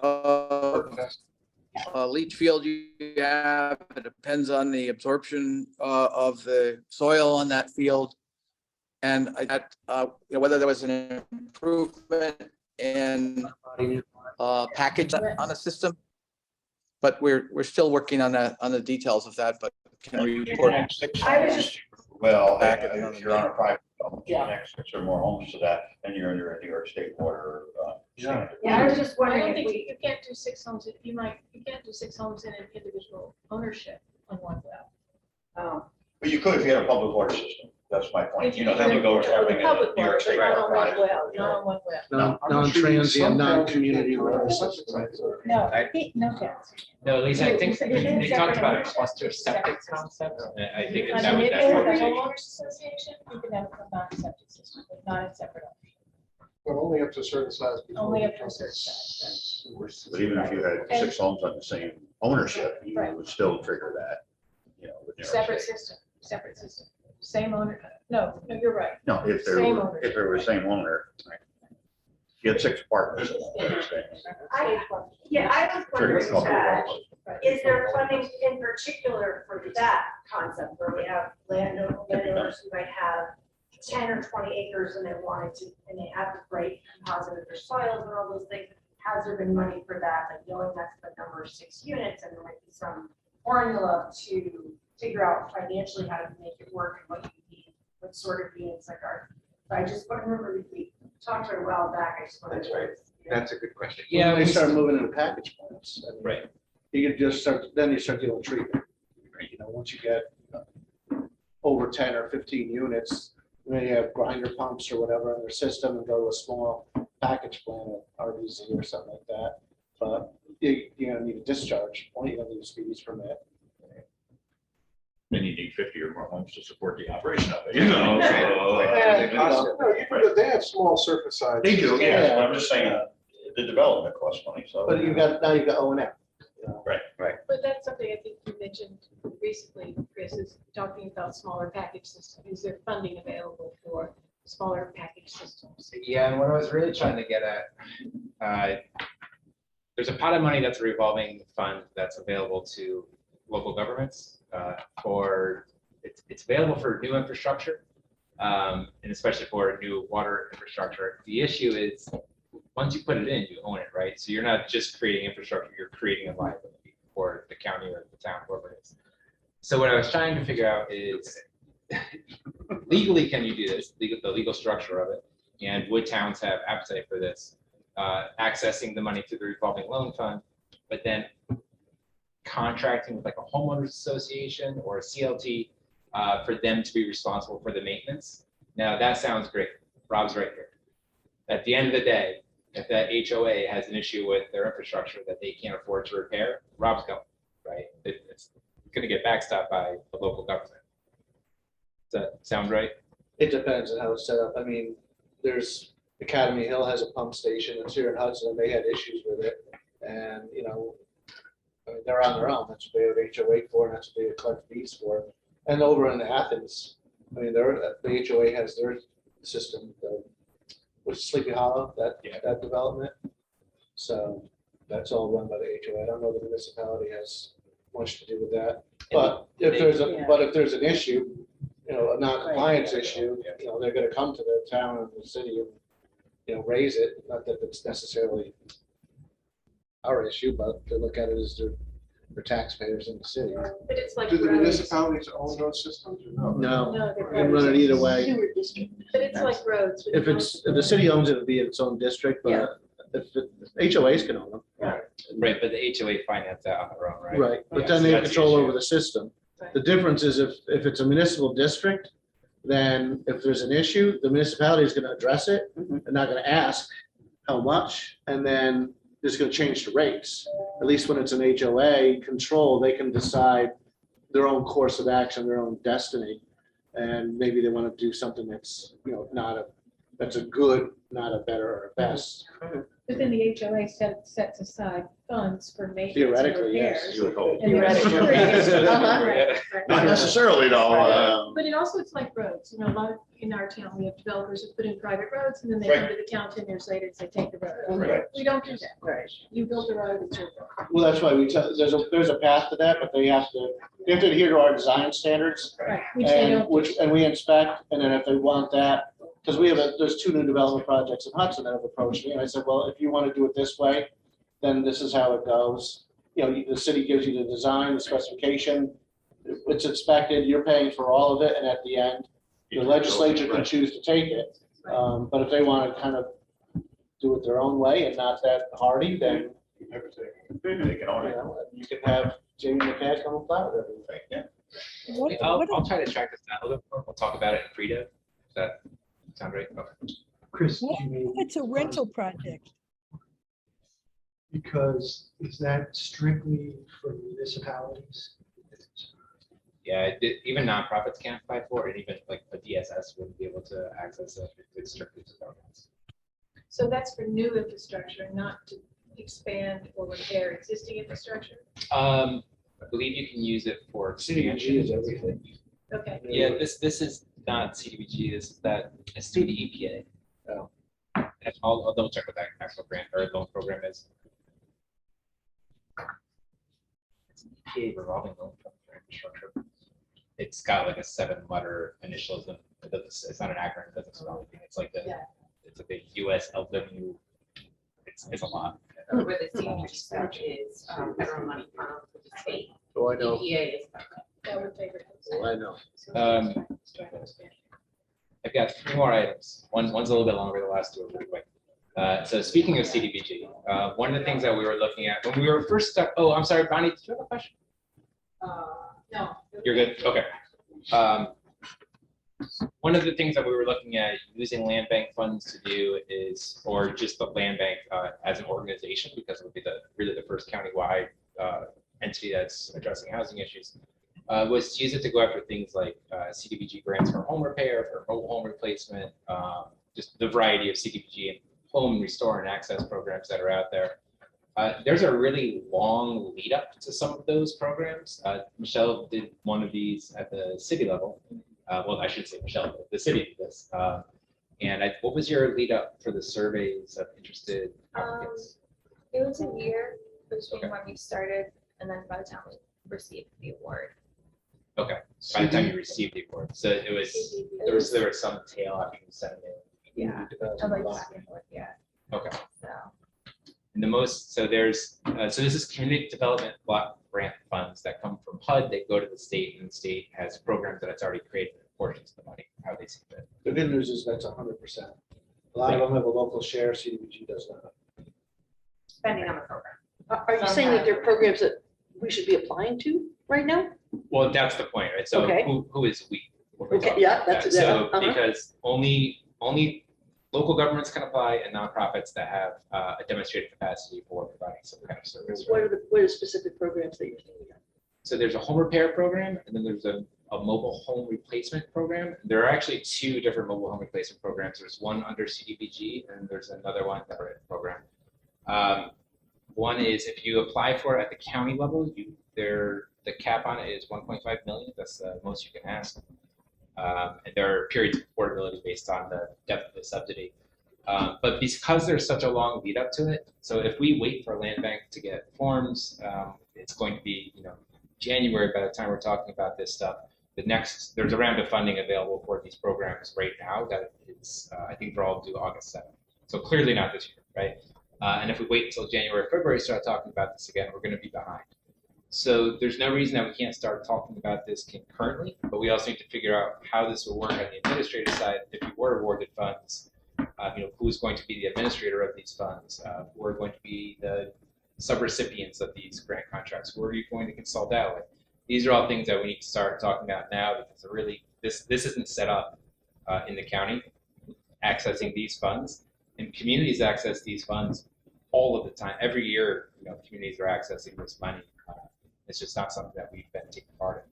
G: of leach field you have. It depends on the absorption of the soil on that field, and whether there was an improvement in package on a system. But we're still working on the details of that, but can we report?
H: I was just-
B: Well,
G: Back at another
B: if you're on a private,
E: Yeah.
B: next 6 or more homes to that, then you're under a New York State water. Standard.
H: Yeah, I was just
D: I
H: wondering
D: don't
H: if
D: think
H: we,
D: you can't do 6 homes, you can't do 6 homes in an individual ownership on one well.
B: But you could if you had a public water system. That's my point. Then you go to having a
D: Public
B: New York
D: water,
B: State
D: but not
B: water
D: on one
B: project.
D: well, not on one well.
J: Non-transient, non-community. or-
D: No, no tax.
C: No, Lisa, I think
D: It's in
C: they talked about a
D: separate-
C: cluster septic
D: separate
C: concept, and I think
D: On
C: that
D: a
C: was that
D: neighborhood
C: conversation.
D: homeowners association, you can have a non-septic system, but not a separate ownership.
J: But only up to a certain size. before
D: Only
J: you
D: up to a
J: come
D: certain size.
B: But even if you had 6 homes on the same ownership, you
D: Right.
B: would still trigger that, with New York
D: Separate
B: State.
D: system, same owner, no, you're right.
B: No, if there
D: Same
B: were,
D: ownership.
B: if there were the same owner, right? You had 6 partners.
H: I was wondering that, is there funding in particular for that concept where we have landowners who might have 10 or 20 acres and they wanted to, and they have to break composite of their soils and all those things? Has there been money for that? Like knowing that's the number of 6 units and there might be some formula to figure out financially how to make it work and what you need, what sort of units like are. So I just remember we talked a while back. I just wanted
B: That's right.
H: to.
K: That's a good question.
C: Yeah,
A: They
C: we
A: start moving into package plants. and
C: Right.
A: You could just start, then you start dealing with treatment. You know, once you get over 10 or 15 units, then you have grinder pumps or whatever in their system and go to a small package plant, RVZ or something like that. But you're gonna need a discharge point, you're gonna need a speedies permit.
B: Then you need 50 or more homes to support the operation of it, you know,
J: They have small surface size.
B: They do, yes, but I'm just saying, the development costs money, so.
A: But now you've got O&M. you know.
D: But that's something I think you mentioned recently, Chris, is talking about smaller package systems. Is there funding available for smaller package systems?
C: Yeah, and what I was really trying to get at, there's a pot of money that's a revolving fund that's available to local governments it's available for new infrastructure, and especially for new water infrastructure. The issue is, once you put it in, you own it, right? So you're not just creating infrastructure, you're creating a liability for the county or the town, whoever it is. So what I was trying to figure out is, legally, can you do this, the legal structure of it, and would towns have appetite for this? Accessing the money through the revolving loan fund, but then contracting with like a homeowners association or a CLT for them to be responsible for the maintenance. Now that sounds great. Rob's right here. At the end of the day, if that HOA has an issue with their infrastructure that they can't afford to repair, Rob's going, right? It's going to get backstopped by the local government. Does that sound right?
A: It depends on how it's set up. I mean, there's Academy Hill has a pump station. It's here in Hudson, and they had issues with it. And, you know, I mean, they're on their own. That's what they have HOA for, and that's what they collect fees for. And over in Athens, I mean, the HOA has their system, with Sleepy Hollow, that development. So that's all run by the HOA. I don't know the municipality has much to do with that. But if there's an issue, you know, a non-compliance issue, you know, they're gonna come to the town and the city and, you know, raise it. Not that it's necessarily our issue, but they look at it as they're taxpayers in the city.
D: But it's like
J: Do the
D: roads.
J: municipalities own those systems or no?
A: No,
D: they're
A: you can run it either way.
E: Sewer district.
D: But it's like roads.
A: If the city owns it, it'd be its own district, but if HOAs can own them.
C: Right, but the HOA finance that on their own, right?
A: Right, but
C: Yeah,
A: then
C: so
A: they have
C: that's the
A: control
C: issue.
A: over the system.
D: Right.
A: The difference is if it's a municipal district, then if there's an issue, the municipality is gonna address it.
E: Mhm.
A: They're not gonna ask how much, and then it's gonna change the rates. At least when it's an HOA control, they can decide their own course of action, their own destiny. And maybe they wanna do something that's, you know, that's a good, not a better or a best.
D: But then the HOA sets aside funds for maintenance and
A: Theoretically, yes.
D: repairs.
B: You would hope.
D: And they're
E: Theoretically.
D: sure-
E: Uh-huh.
D: Right, right.
B: Not necessarily though.
D: But it also, it's like roads, you know, a lot of, in our town, we have developers who put in private roads and then they come to the town 10 years later and say, take the road.
B: Right.
D: We don't do that.
E: Right.
D: You built the road, it's your road.
A: Well, that's why we tell, there's a path to that, but they have to adhere to our design standards.
D: Right, which they
A: And
D: don't. do.
A: and we inspect, and then if they want that, because there's 2 new development projects in Hudson that have approached me, and I said, well, if you want to do it this way, then this is how it goes. You know, the city gives you the design, the specification, it's inspected, you're paying for all of it, and at the end, the legislature can choose to take it. But if they want to kind of do it their own way and not that hardy, then,
B: They can own
A: you
B: it.
A: know, you can have Jamie McCann come and plow it everything.
B: Yeah.
M: What,
C: I'll
M: what,
C: try to track this down a little bit more. We'll talk about it in Frida. Does that sound right? Okay.
J: Chris,
M: what if it's a rental project?
J: Because is that strictly for municipalities?
C: Yeah, even nonprofits can't apply for it. Even like a DSS wouldn't be able to access it. It's strictly to governments.
D: So that's for new infrastructure, not to expand or repair existing infrastructure?
C: I believe you can use it for
A: CDBG is
C: expansion.
A: everything.
D: Okay.
C: Yeah, this is not CDBG. This is that it's through the EPA.
A: Oh.
C: I'll double check what that actual grant or loan program is. It's an EPA revolving loan fund for infrastructure. It's got like a 7-letter initials, and it's not an acronym. It doesn't spell anything. It's like it's a big USLW. It's a lot.
I: Where the CEDC stuff is federal money funneled to the state.
A: Oh, I know,
I: EPA is.
D: That would favor.
A: oh, I know.
C: I've got 3 more items. One's a little bit longer. The last 2 are pretty quick. So speaking of CDBG, one of the things that we were looking at when we were first stuck, oh, I'm sorry, Bonnie, did you have a question?
D: No.
C: You're good, okay. One of the things that we were looking at using land bank funds to do is, or just the land bank as an organization, because it would be really the first countywide entity that's addressing housing issues, was to use it to go after things like CDBG grants for home repair, for mobile home replacement, just the variety of CDBG and home restore and access programs that are out there. There's a really long lead up to some of those programs. Michelle did one of these at the city level. Well, I should say Michelle, but the city did this. And what was your lead up for the surveys of interested applicants?
L: It was a year between when we started and then by the time we received the award.
C: Okay, by the time you received the award. So it was, there was some tail after you sent it in.
L: Yeah, of like back and forth, yeah.
C: Okay.
L: So.
C: And the most, so there's, so this is community development block grant funds that come from HUD. They go to the state, and the state has programs that it's already created portions of the money, how they see it.
A: The good news is that's 100%. A lot of them have a local share, CDBG does not.
I: Depending on the program.
E: Are you saying that there are programs that we should be applying to right now?
C: Well, that's the point, right? So
E: Okay.
C: who is we? When we're
E: Okay,
C: talking
E: yeah,
C: about
E: that's
C: that.
E: it, yeah,
C: So
E: uh-huh.
C: because only local governments can apply and nonprofits that have a demonstrated capacity for providing some kind of service.
E: What
C: Right?
E: are the specific programs that you're thinking of?
C: So there's a home repair program, and then there's a mobile home replacement program. There are actually two different mobile home replacement programs. There's one under CDBG, and there's another one separate program. One is if you apply for it at the county level, the cap on it is 1.5 million. That's the most you can ask. And there are periods of affordability based on the depth of the subsidy. But because there's such a long lead up to it, so if we wait for land bank to get forms, it's going to be, January by the time we're talking about this stuff. There's a round of funding available for these programs right now that is, I think they're all due August 7th. So clearly not this year, right? And if we wait until January, February to start talking about this again, we're going to be behind. So there's no reason that we can't start talking about this concurrently, but we also need to figure out how this will work on the administrative side. If you were awarded funds, who's going to be the administrator of these funds? Who are going to be the subrecipients of these grant contracts? Who are you going to consult out with? These are all things that we need to start talking about now, because this isn't set up in the county accessing these funds, and communities access these funds all of the time. Every year, communities are accessing this money. It's just not something that we've been taking part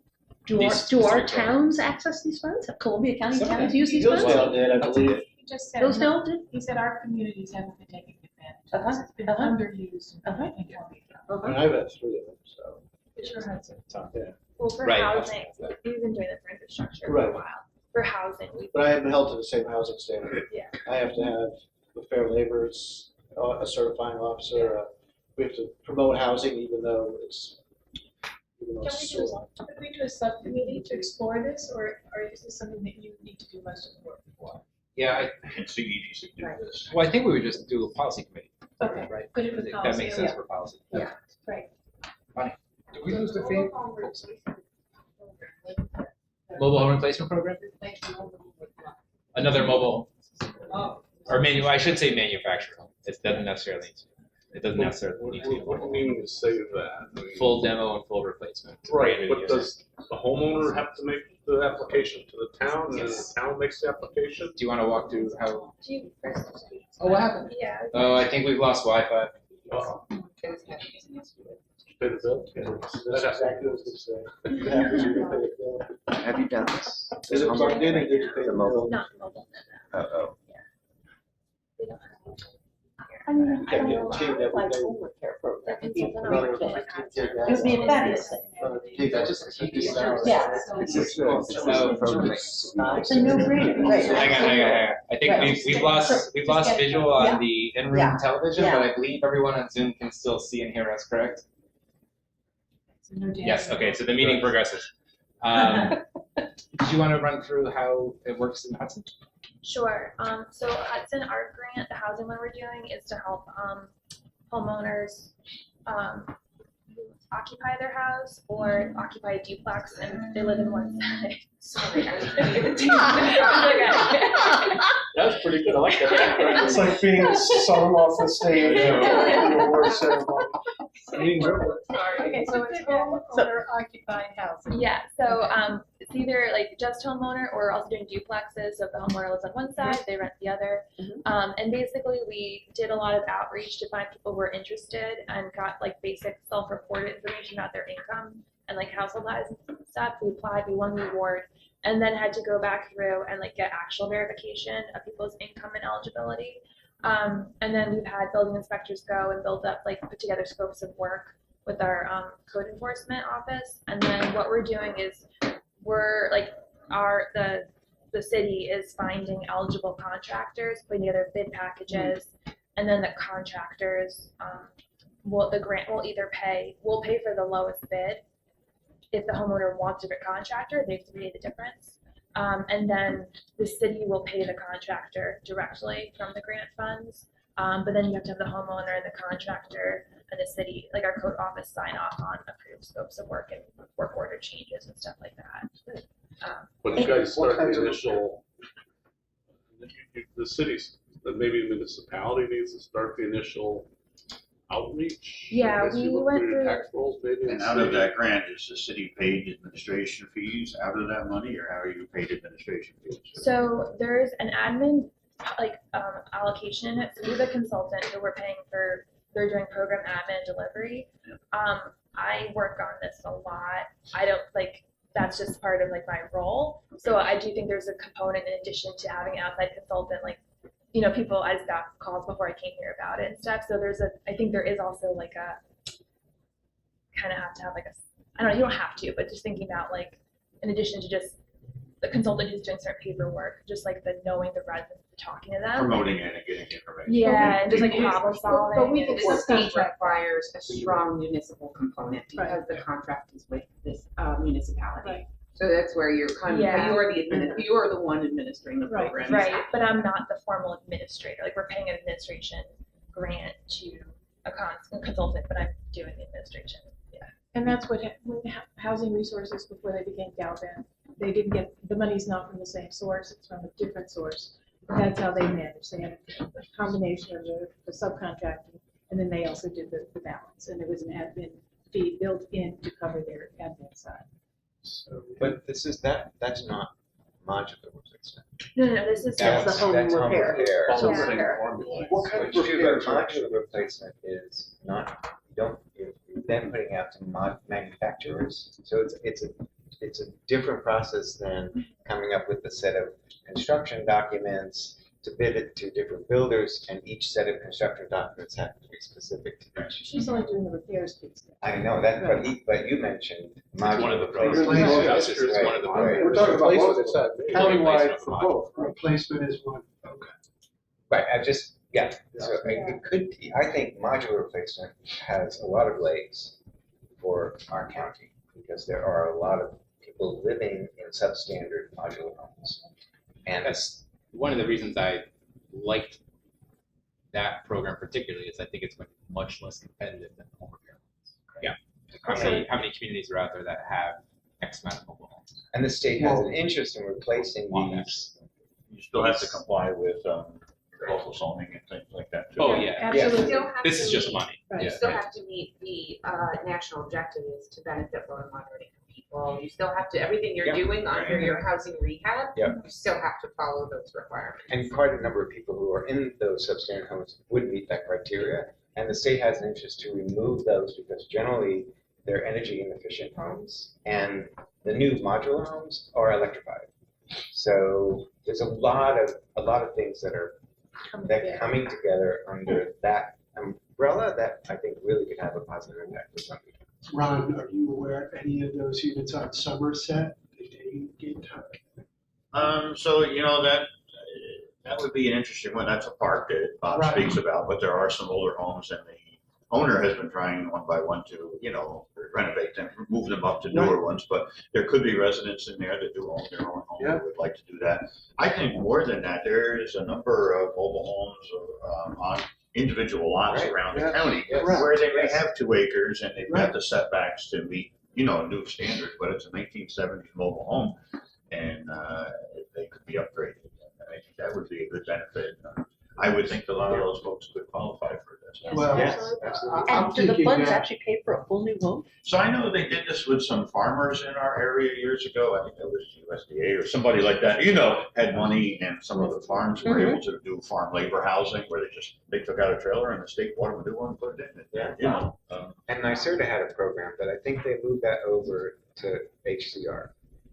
C: in.
E: Do our towns access these funds? Have Columbia County
C: Some
E: towns use these funds?
A: Hillsdale did, I believe.
D: He just said,
E: Hillsdale did?
D: he said our communities haven't been taking advantage. of
E: Uh-huh,
D: this. It's been
E: uh-huh.
D: underused. in
E: Uh-huh.
D: Columbia County.
A: I mean, I've had 3 of them, so.
D: It sure has.
L: Well, for
C: Right.
L: housing, we've been doing it for infrastructure for
A: Right.
L: a while. For housing, we.
A: But I haven't held to the same housing standard.
L: Yeah.
A: I have to have the fair labor, it's a certifying officer. We have to promote housing even though it's.
D: Could we do a subcommittee to explore this, or is this something that you need to do most of the work for?
C: Yeah,
B: CEDC do
D: Right.
B: this.
C: well, I think we would just do a policy committee.
D: Okay.
C: Right.
D: Put it with
C: That
D: policy,
C: makes sense
D: yeah.
C: for policy.
D: Yeah, right.
C: Did we lose the feed? Mobile home replacement program? Another mobile, or I should say manufactured home. It doesn't necessarily need to be
F: What do you mean when you say that? I mean,
C: full demo and full replacement.
F: Right,
C: Brand new
F: but
C: unit.
F: does the homeowner have to make the application to the town, and then
C: Yes.
F: the town makes the appliation?
C: Do you want to walk through how?
L: Do you first?
C: Oh, what happened?
L: Yeah.
C: Oh, I think we've lost Wi-Fi.
F: Pay the bill?
A: That's exactly what I was gonna say. You have to pay the bill.
N: Have you done this?
A: Is it plugged in or did you pay the bill?
L: Not mobile, no, no.
N: Oh,
L: We don't have.
E: I mean, I
A: Okay,
E: don't
A: yeah,
E: know,
A: take that
E: like
A: one.
E: home repair program.
L: That means something
A: Another
L: like that.
A: 15
E: It would be a fabulous thing.
A: Take that, just keep these hours.
E: Yeah.
N: it's just a program.
E: It's a no-brainer, right?
C: Hang on. I think
E: Right.
C: we've lost visual
E: Yeah.
C: on the in-room
E: Yeah.
C: television,
E: Yeah.
C: but I believe everyone on Zoom can still see and hear us, correct?
D: So no
C: Yes,
D: damage.
C: okay, so the meeting progresses. Did you want to run through how it works in Hudson?
L: Sure. So Hudson Art Grant, the housing one we're doing is to help homeowners. occupy their house or occupy a duplex and they live in one side. Sorry.
F: That's pretty good, I like that.
J: It's like being sung off the stage. Award ceremony.
D: Okay, so it's homeowner occupied housing.
L: Yeah, so it's either like just homeowner or also doing duplexes. So if the homeowner lives on one side, they rent the other. And basically we did a lot of outreach to find people who were interested and got like basic self-reported information about their income and like household size and stuff. We applied, we won the award, and then had to go back through and like get actual verification of people's income and eligibility. And then we've had building inspectors go and build up, like put together scopes of work with our code enforcement office. And then what we're doing is we're like the city is finding eligible contractors, putting together bid packages, and then the contractors, the grant will either we'll pay for the lowest bid. If the homeowner wants a different contractor, they have to pay the difference. And then the city will pay the contractor directly from the grant funds. But then you have to have the homeowner and the contractor and the city, like our code office, sign off on approved scopes of work and work order changes and stuff like that.
F: When you guys start the initial, the cities, maybe the municipality needs to start the initial outreach.
L: Yeah,
F: I guess you
L: we
F: look
L: went
F: through your
L: through-
F: tax rolls maybe.
B: And out of that grant, is the city paid administration fees out of that money, or how are you paid administration fees?
L: So there's an admin allocation in it. So we have a consultant who we're paying for, they're doing program admin delivery. I work on this a lot. I don't that's just part of like my role. So I do think there's a component in addition to having an outside consultant, like, you know, people I just got calls before I came here about it and stuff. So I think there is also like a, kind of have to have like I don't know, you don't have to, but just thinking about like, in addition to just the consultant who's doing certain paperwork, just like the knowing the residents, talking to them.
B: Promoting it and getting information.
L: Yeah, and just like problem solving.
D: But we
L: and-
D: can
I: The state requires a strong municipal component because the contract is with this municipality.
D: Right.
I: So that's where you're kind of,
L: Yeah.
I: you're the one administering the
D: Right,
I: program.
L: Right, but I'm not the formal administrator. Like we're paying an administration grant to a consultant, but I'm doing the administration. Yeah.
D: And that's what, when Housing Resources, before they became Galvin, they didn't get, the money's not from the same source, it's from a different source. That's how they managed. They had a combination of the subcontracting, and then they also did the balance. And there was an admin fee built in to cover their admin side.
K: But that's not modular replacement.
L: No, this is
E: That's the home repair.
L: Yeah.
K: What kind of repair? Modular replacement is not, you're then putting out to manufacturers. So it's a different process than coming up with a set of construction documents to bid it to different builders, and each set of construction documents have to be specific to each.
D: She's only doing the repairs piece.
K: I know that, but you mentioned modular
F: one of the
K: replacement.
F: programs. It's one of the
K: Right.
J: We're talking about both, it's
F: Countywide
J: for both. Replacement is one. Okay.
K: Right, so it could be, I think modular replacement has a lot of legs for our county, because there are a lot of people living in substandard modular homes. And
C: That's one of the reasons I liked that program particularly, is I think it's much less competitive than home repair. Yeah. How many communities are out there that have X amount of mobile homes?
K: And the state has an interest in replacing these.
B: You still have to comply with local zoning and things like that too.
C: Oh, yeah.
D: Absolutely.
C: This is just money.
D: Right.
H: You still have to meet the national objective is to benefit low and moderate income people. You still have to, everything you're doing under your housing rehab, you still have to follow those requirements.
K: And quite a number of people who are in those substandard homes would meet that criteria. And the state has an interest to remove those, because generally they're energy inefficient homes, and the new modular homes are electrified. So there's a lot of things that are coming together under that umbrella that I think really could have a positive impact for some people.
J: Ron, are you aware of any of those units on Somerset? Did they get
B: So, that would be an interesting one. That's a park that Bob
J: Right.
B: speaks about, but there are some older homes, and the owner has been trying one by one to, renovate them, move them up to newer ones, but there could be residents in there that do own their own home who would like to do that. I think more than that, there is a number of mobile homes individual lots
K: Right.
B: around the
F: Yeah.
B: county,
F: Yes.
B: where they may
K: Yes.
B: have 2 acres and they've got the setbacks to meet, new standards, but it's a 1970s mobile home, and they could be upgraded. And I think that would be a good benefit. I would think a lot of those folks could qualify for this.
A: Well,
K: Yes, absolutely.
E: And do the funds actually pay for a full new home?
B: So I know they did this with some farmers in our area years ago. I think that was USDA or somebody like that, had money, and some of the farms were able to do farm labor housing where they took out a trailer and the state bought them a new one and put it in.
K: Yeah. And NYSERDA had a program, but I think they moved that over to HCR.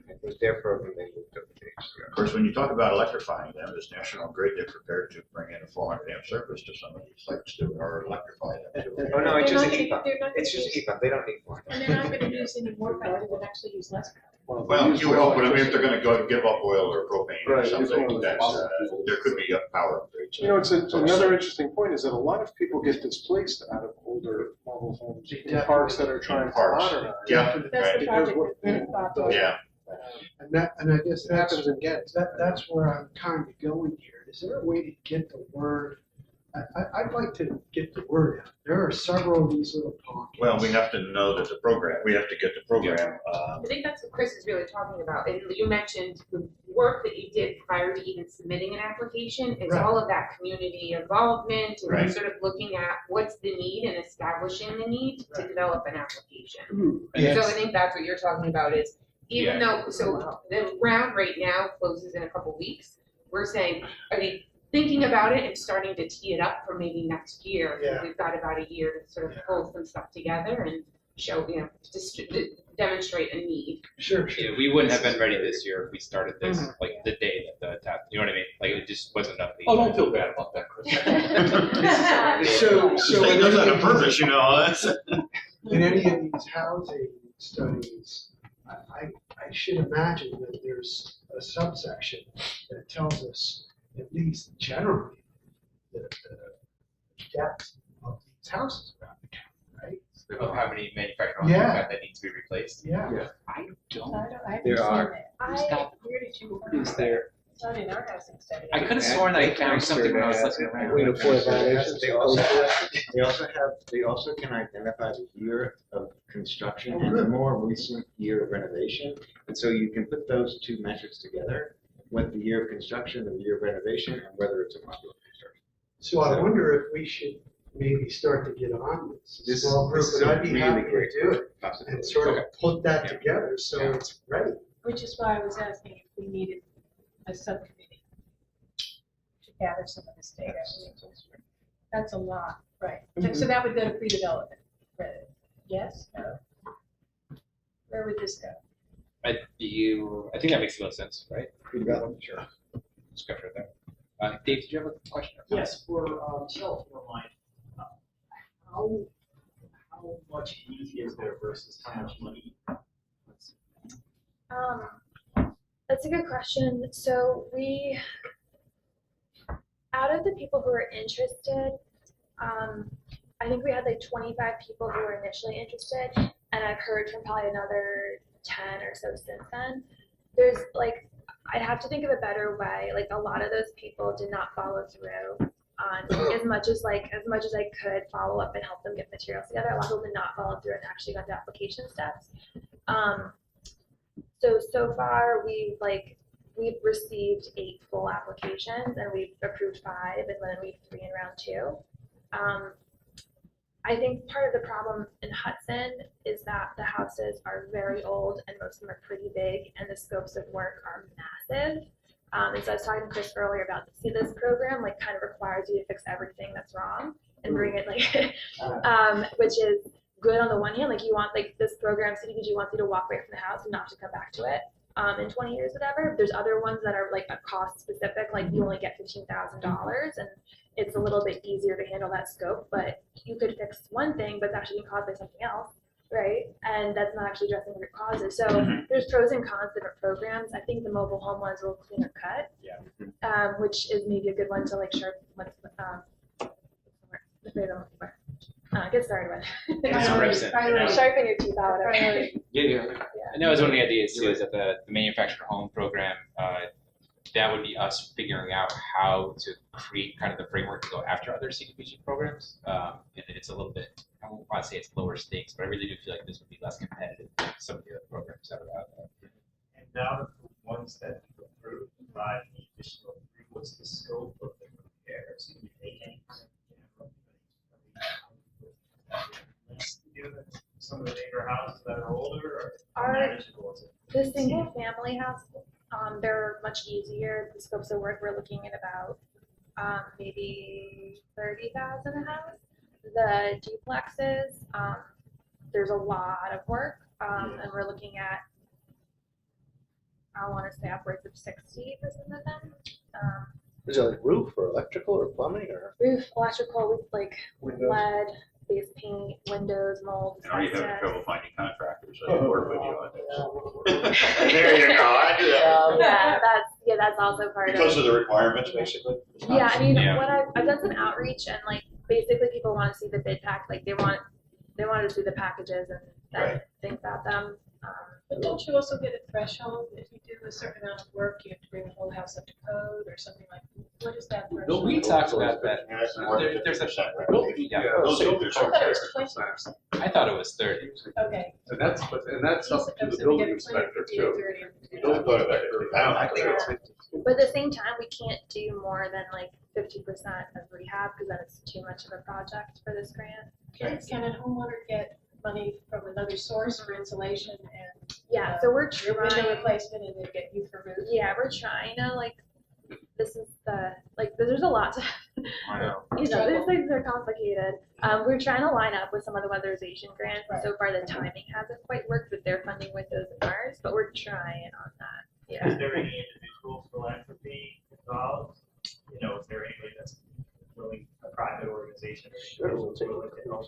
K: I think their program, they moved over to HCR.
B: Of course, when you talk about electrifying them, as National Grid, they're prepared to bring in a 400 amp service to some of these sites too, or electrify them too.
K: Oh, no, it's
D: They're
K: just a
D: not gonna-
K: heat pump.
D: they're not
K: It's
D: gonna
K: just a heat pump. They don't need one.
D: And they're not gonna use any more power, they would actually use less power.
B: Well, you would hope, but I mean, if they're gonna go give up oil or propane or
F: Right, it's one
B: something,
F: of those
B: that's,
F: fossil fuels.
B: there could be a power upgrade.
J: It's another interesting point is that a lot of people get displaced out of older mobile homes in parks that are trying to
B: Parks.
J: modernize.
B: Yeah,
D: That's the
J: Because
D: project
J: what-
D: that thought of.
B: yeah.
J: And I guess that happens again.
O: That's where I'm kind of going here. Is there a way to get the word? I'd like to get the word out. There are several of these little pockets.
B: Well, we have to know that we have to get the program,
I: I think that's what Chris is really talking about, and you mentioned the work that you did prior to even submitting an application, is
O: Right.
I: all of that community involvement, and
B: Right.
I: sort of looking at what's the need and establishing the need to
O: Right.
I: develop an application.
O: Yes.
I: So I think that's what you're talking about is, even though, so the round right now closes in a couple weeks, we're saying, thinking about it and starting to tee it up for maybe next year.
O: Yeah.
I: We've got about a year to sort of pull some stuff together and show, demonstrate a need.
O: Sure.
C: Yeah, we wouldn't have been ready this year if we started this like the day that the tap, you know what I mean? Like it just wasn't enough.
F: Oh, don't feel bad about that, Chris.
O: So
B: He does that on purpose, that's.
O: in any of these housing studies, I should imagine that there's a subsection that tells us, at least generally, the depth of these houses around the county, right?
C: Of how many manufactured homes we've got that need to be replaced.
O: Yeah.
C: I don't.
D: I haven't
C: There
D: seen
C: are.
D: that. Where did you?
C: Is there?
D: It's not in our housing study.
C: I could have sworn I found something when I was looking around.
K: Wait, before violations, they also can identify the year of construction and the more recent year of renovation. And so you can put those two metrics together, what the year of construction and the year of renovation, and whether it's a modular construction.
O: So I wonder if we should maybe start to get on this
K: This
O: small group,
K: is
O: and
K: a
O: I'd be
K: really
O: happy to
K: great
O: do it
K: possibility.
O: and sort of put that together so it's ready.
D: Which is why I was asking if we needed a subcommittee to gather some of this data. That's a lot, right? So that would go to pre-development, right? Yes, no? Where would this go?
C: I think that makes a little sense, right?
K: Pre-development,
C: Sure. Just go right there. Dave, did you have a question?
P: Yes, for Michelle, if you don't mind. How much need is there versus how much money?
L: That's a good question. So out of the people who were interested, I think we had like 25 people who were initially interested, and I've heard from probably another 10 or so since then. There's like, I'd have to think of a better way. Like a lot of those people did not follow through on as much as I could follow up and help them get materials together. A lot of people did not follow through and actually got to application steps. So far we've received 8 full applications and we've approved 5, and then we have 3 in round 2. I think part of the problem in Hudson is that the houses are very old and most of them are pretty big and the scopes of work are massive. And so I was talking to Chris earlier about the CEDC program, like kind of requires you to fix everything that's wrong and bring it which is good on the one hand, like you want, like this program, CDBG wants you to walk away from the house and not to come back to it in 20 years, whatever. There's other ones that are like a cost specific, like you only get $15,000 and it's a little bit easier to handle that scope, but you could fix one thing, but it's actually being caused by something else, right? And that's not actually addressing the root causes. So there's pros and cons to different programs. I think the mobile home one is a little cleaner cut, which is maybe a good one to like get started with. Sharpen your teeth out.
C: Yeah. I know it's one of the ideas too, is that the manufactured home program that would be us figuring out how to create kind of the framework to go after other CDBG programs. And it's a little bit, I won't want to say it's lower stakes, but I really do feel like this would be less competitive than some of the other programs that are out there.
P: And now that the ones that you approved provide the additional, what's the scope of the repairs? Can you make any kind of some of the neighbor houses that are older or manageable?
L: The single family house, they're much easier. The scopes of work, we're looking at about maybe 30,000 a house. The duplexes, there's a lot of work, and we're looking at, I want to say upwards of 60 for some of them.
A: Is it like roof or electrical or plumbing or?
L: Roof, electrical, with like
A: Windows.
L: lead, base paint, windows, mold.
B: And are you having
L: asbestos.
B: trouble finding contractors that will work with you on this?
A: There you go, I do that.
L: Yeah, that's also part of it.
B: Because of the requirements, basically?
L: Yeah, I mean,
C: Yeah.
L: what I've done some outreach and like basically people want to see the bid pack, like they wanted to see the packages and then
B: Right.
L: think about them.
D: But don't you also get a threshold? If you do a certain amount of work, you have to bring the whole house up to code or something like, what is that threshold?
C: We talked about that.
B: Yeah, it's more than
C: There's a
B: 50%, right?
C: yeah.
B: Those are-
D: I thought it was 20%.
C: I thought it was 30.
D: Okay.
F: And that's up to the
D: So we
F: building
D: get a
F: inspector
D: 20,
F: too.
D: 30,
B: We don't go to that. I don't think it's 50.
L: But at the same time, we can't do more than like 50% of rehab because then it's too much of a project for this grant.
D: Can a homeowner get money from another source for insulation and?
L: Yeah, so we're
D: Your window
L: trying.
D: replacement and then get you for roof?
L: Yeah, we're trying to like. This is there's a lot to.
C: I know.
L: These things are complicated. We're trying to line up with some of the weatherization grants. And so far, the timing hasn't quite worked with their funding windows and ours, but we're trying on that. Yeah.
P: Is there any individual philanthropy involved? You know, is there anybody that's willing, a private organization or individual willing to help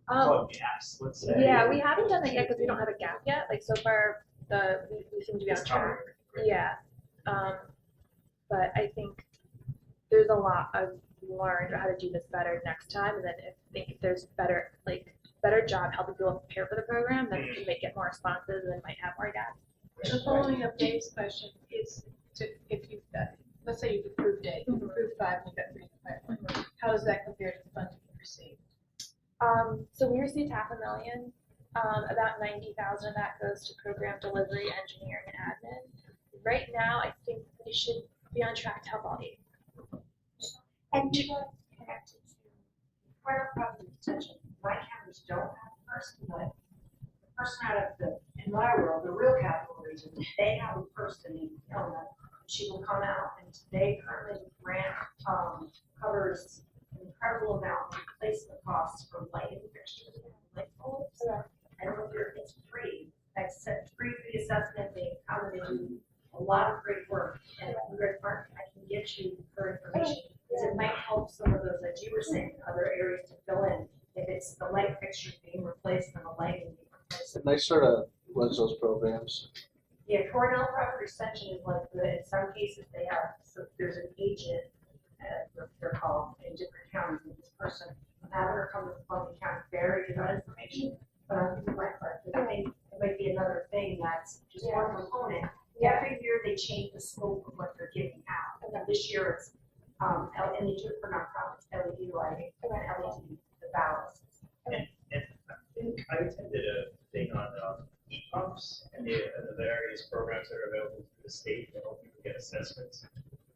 P: plug gaps, let's say?
L: Yeah, we haven't done that yet because we don't have a gap yet. Like so far, we seem to be on track. Yeah. But I think there's a lot I've learned how to do this better next time, and then if there's better job helping people prepare for the program, then we may get more responses and might have more gaps.
D: So following up Dave's question is if you've got, let's say you've approved 8, you've approved 5, and you've got 3 in the pipeline. How does that compare to the funding you received?
L: So we received $500,000. About 90,000 of that goes to program delivery, engineering, and admin. Right now, I think we should be on track to help all 8.
H: And to connect it to part of property detention, my counties don't have a person, but the person out of in my world, the real capital region, they have a person in Helena. She will come out and they currently grant covers an incredible amount of replacement costs for lighting fixtures and light bulbs. I don't know if it's free. That's free for the assessment. They come and they do a lot of great work. And Mark, I can get you her information. Because it might help some of those, as you were saying, other areas to fill in. If it's the light fixture being replaced and the lighting being replaced.
A: They sort of runs those programs.
H: Yeah, Cornell Property Extension is like the, in some cases they have, so there's an agent, they're called in different counties, and this person, I'm having her come to Columbia County, very good on information, but I'm giving my part, because I think it might be another thing that's just one component. Every year they change the scope of what they're giving out, and then this year it's, and they do it for nonprofits, LED lighting, LED, the ballasts.
P: And I think I attended a thing on heat pumps and the various programs that are available to the state to help people get assessments,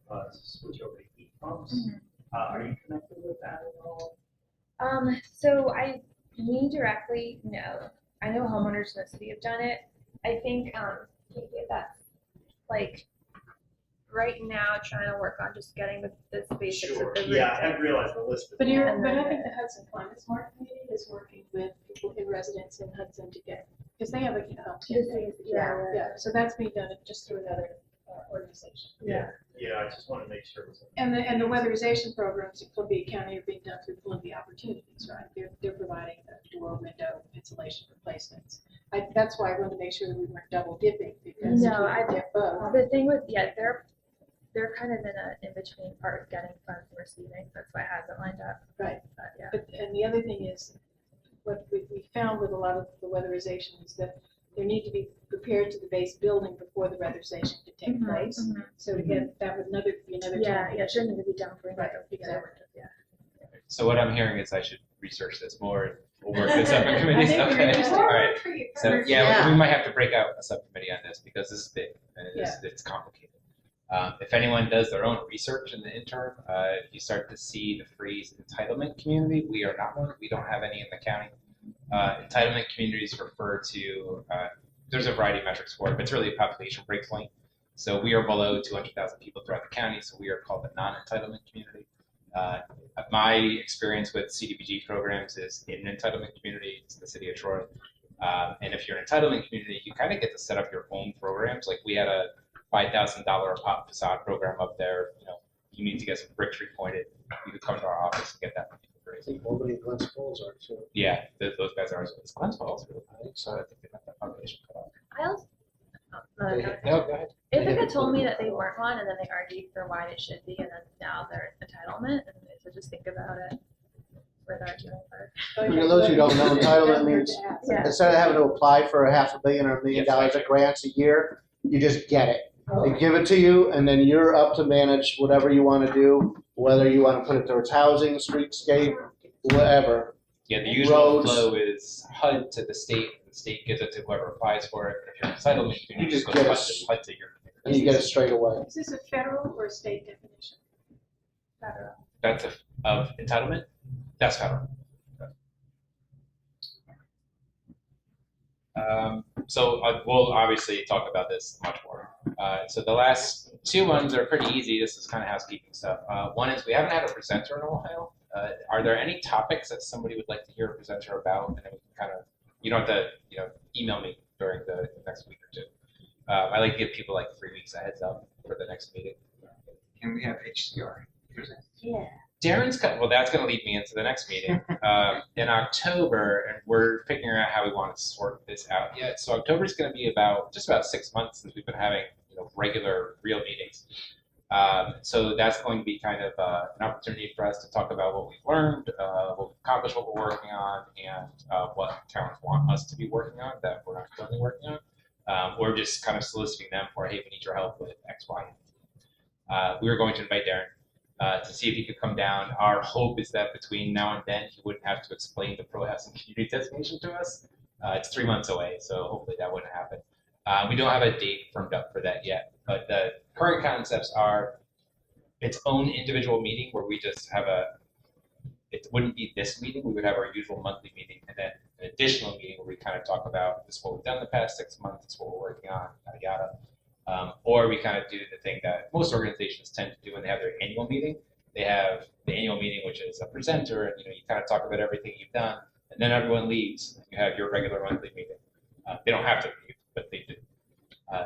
P: to switch over to heat pumps. Are you connected with that at all?
L: So me directly, no. I know homeowners in the city have done it. I think that's like right now trying to work on just getting the basics
P: Sure,
L: of the
P: yeah,
L: roof.
P: I hadn't realized the list.
D: But I think the Hudson Climate Smart Committee is working with people in residence in Hudson to get, because they have a campaign. Yeah, so that's being done just through another organization.
P: Yeah, I just want to make sure.
D: And the weatherization programs in Columbia County are being done through Columbia Opportunities, right? They're providing the door, window, insulation replacements. That's why I wanted to make sure that we weren't double dipping, because
L: No,
D: I get both.
L: The thing with they're kind of in a in-between part of getting funds and receiving. That's why it hasn't lined up.
D: Right.
L: But yeah.
D: And the other thing is, what we found with a lot of the weatherization is that there need to be prepared to the base building before the weatherization could take place. So again, that would be another.
L: Yeah, it shouldn't need to be done for
D: Right,
L: that.
D: exactly.
C: So what I'm hearing is I should research this more and we'll work this up in committees. Okay, all right. So yeah, we might have to break out a subcommittee on this because this is big and it's complicated. If anyone does their own research in the interim, if you start to see the freeze entitlement community, we are not one. We don't have any in the county. Entitlement communities refer to, there's a variety of metrics for it, but it's really a population breakpoint. So we are below 200,000 people throughout the county, so we are called the non-entitlement community. My experience with CDBG programs is in an entitlement community, it's the city of Troy. And if you're an entitlement community, you kind of get to set up your own programs. Like we had a $5,000 a pop facade program up there. You know, you need to get some bricks repointed. You could come to our office and get that money for free.
A: I think Albany and Glens Falls are too.
C: Yeah, those guys are. It's Glens Falls, really. I think so. I think they got that population cut off.
L: I also,
C: No, go ahead.
L: Ithaca told me that they weren't one, and then they argued for why it should be, and then now they're entitlement, and so just think about it. Where they're arguing for.
A: For those who don't know, entitlement means
L: Yeah.
A: instead of having to apply for $500 million or $1 million of grants a year, you just get it. They give it to you, and then you're up to manage whatever you want to do, whether you want to put it towards housing, streetscape, whatever.
C: Yeah, the usual
A: Roads.
C: flow is HUD to the state gives it to whoever applies for it. If you're an entitlement,
A: You just
C: go
A: get
C: to
A: it.
C: HUD to your.
A: And you get it straight away.
D: Is this a federal or a state definition?
L: Federal.
C: That's of entitlement? That's federal. So we'll obviously talk about this much more. So the last two ones are pretty easy. This is kind of housekeeping stuff. One is we haven't had a presenter in a while. Are there any topics that somebody would like to hear a presenter about? And then we can kind of, you don't have to, email me during the next week or two. I like to give people like 3 weeks a heads up for the next meeting.
K: Can we have HCR present?
E: Yeah.
C: Darren's well, that's going to lead me into the next meeting in October, and we're figuring out how we want to sort this out yet. So October is going to be just about 6 months since we've been having regular real meetings. So that's going to be kind of an opportunity for us to talk about what we've learned, what we've accomplished, what we're working on, and what towns want us to be working on that we're not currently working on. Or just kind of soliciting them for, hey, we need your help with X, Y, and Z. We were going to invite Darren to see if he could come down. Our hope is that between now and then, he wouldn't have to explain the pro-housing community designation to us. It's 3 months away, so hopefully that wouldn't happen. We don't have a date firmed up for that yet, but the current concepts are its own individual meeting where we just have it wouldn't be this meeting, we would have our usual monthly meeting, and then an additional meeting where we kind of talk about this is what we've done the past 6 months, this is what we're working on, yada yada. Or we kind of do the thing that most organizations tend to do when they have their annual meeting. They have the annual meeting, which is a presenter, and you kind of talk about everything you've done, and then everyone leaves, and you have your regular monthly meeting. They don't have to leave, but they do.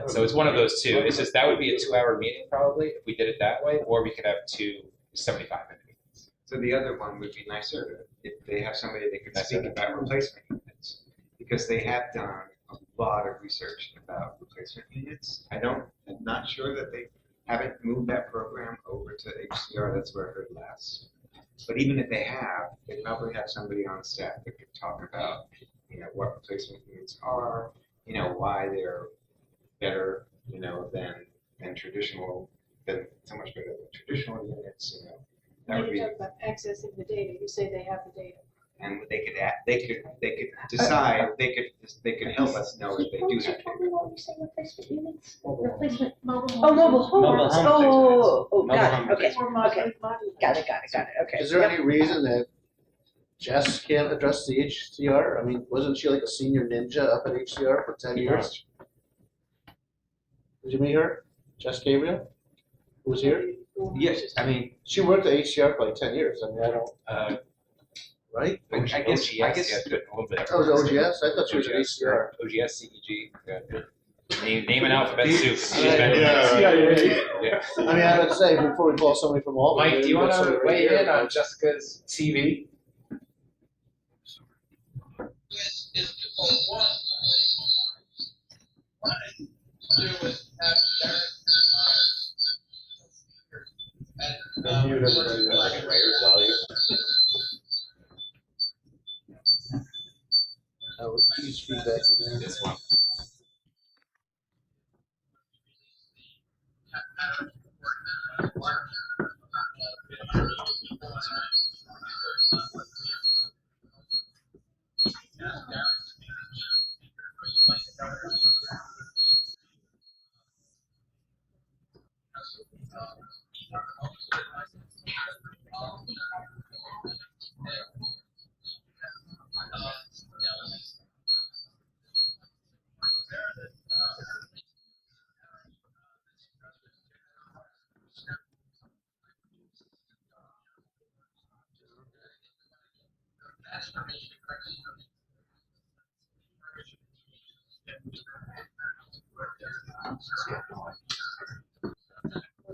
C: So it's one of those two. It's just that would be a 2-hour meeting probably if we did it that way, or we could have 2 75-minute meetings.
K: So the other one would be nicer if they have somebody that could speak about replacement units, because they have done a lot of research about replacement units. I'm not sure that they haven't moved that program over to HCR. That's where I heard last. But even if they have, they probably have somebody on staff that could talk about, what replacement units are, why they're better, than traditional, than so much better than traditional units, That would
D: When
K: be,
D: you talk about accessing the data, you say they have the data.
K: and they could decide, they could help us know if they do have data.
E: What were you saying, replacement units? Replacement,
D: Mobile
E: oh, mobile homes.
K: Mobile home
E: Oh,
K: Mobile
E: got
K: home
E: it, okay,
K: replacement.
E: okay. Got it, okay.
A: Is there any reason that Jess can't address the HCR? I mean, wasn't she like a senior ninja up at HCR for 10 years? Did you meet her? Jess Gabriel? Who was here?
K: Yes, I mean,
A: She worked at HCR for like 10 years. I mean, I don't, right?
K: I guess,
C: yeah, good, a little bit.
A: That was OGS? I thought she was at HCR.
C: OGS, CEG, name an alphabet soup.
A: Yeah. I mean, I would say before we call somebody from Albany.
C: Mike, do you want to weigh in on Jessica's CV?
A: Huge feedback from there.
C: This one.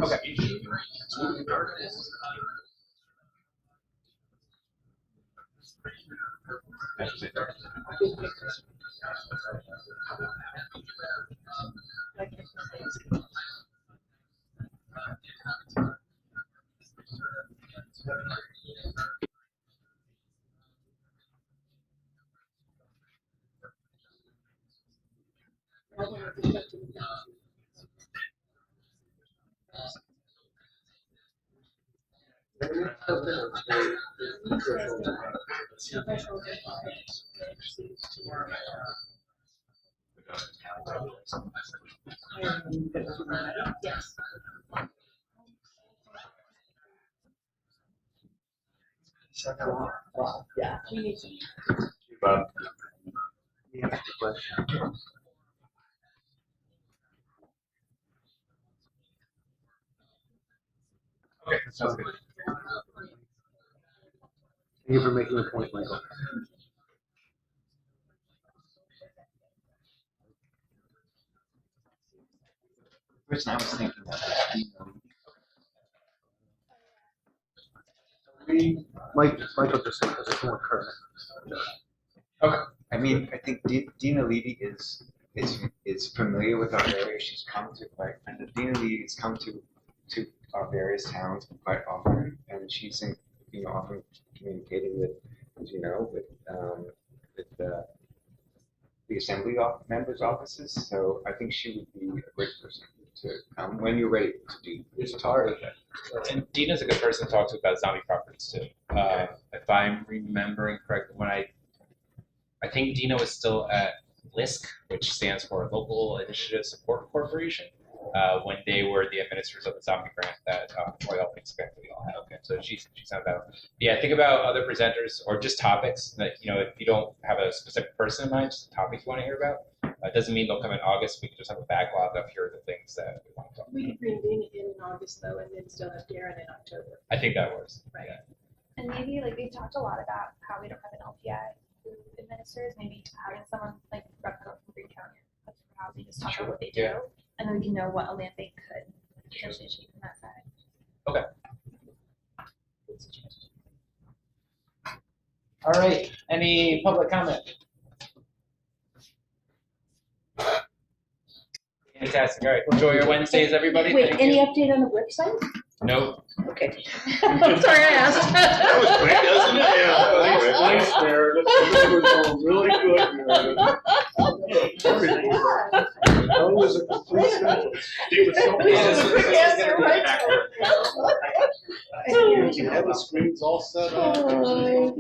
C: Okay.
E: Yeah, we need some.
C: Okay, that sounds good.
J: Thank you for making the point, Michael.
N: Person I was thinking of.
J: Michael just said, because it's more current.
N: I mean, I think Dina Levy is familiar with our area. She's come to Dina Levy has come to our various towns quite often, and she's often communicating with, as you know, with the assembly members' offices. So I think she would be a great person to come when you're ready to do this talk.
C: And Dina's a good person to talk to about zombie properties too. If I'm remembering correctly, when I think Dina was still at LISC, which stands for Local Initiative Support Corporation, when they were the administrators of the zombie grant that Troy Elkins we all had. Okay, so she's not about. Yeah, think about other presenters or just topics that, if you don't have a specific person in mind, just a topic you want to hear about. It doesn't mean they'll come in August. We can just have a backlog of here are the things that we want to talk about.
D: We could bring Dana in August though, and then still have Darren in October.
C: I think that works.
D: Right.
C: Yeah.
L: And maybe like we've talked a lot about how we don't have an LPI who administers, maybe having someone like Repco from Green County for housing, just talk about what they do,
C: Yeah.
L: and then we can know what a land bank could potentially achieve from that side.
C: Okay. All right. Any public comment? Fantastic. All right. Enjoy your Wednesdays, everybody.
E: Wait,
C: Thank
E: any
C: you.
E: update on the website?
C: Nope.
E: Okay. I'm sorry I asked.
B: That was quick, wasn't it? Yeah.
F: Thanks, Meredith. It was all really good, Meredith. Everything. That was a complete sentence. She was so
E: Quick answer, right?
F: All the screens all set up.
E: Oh,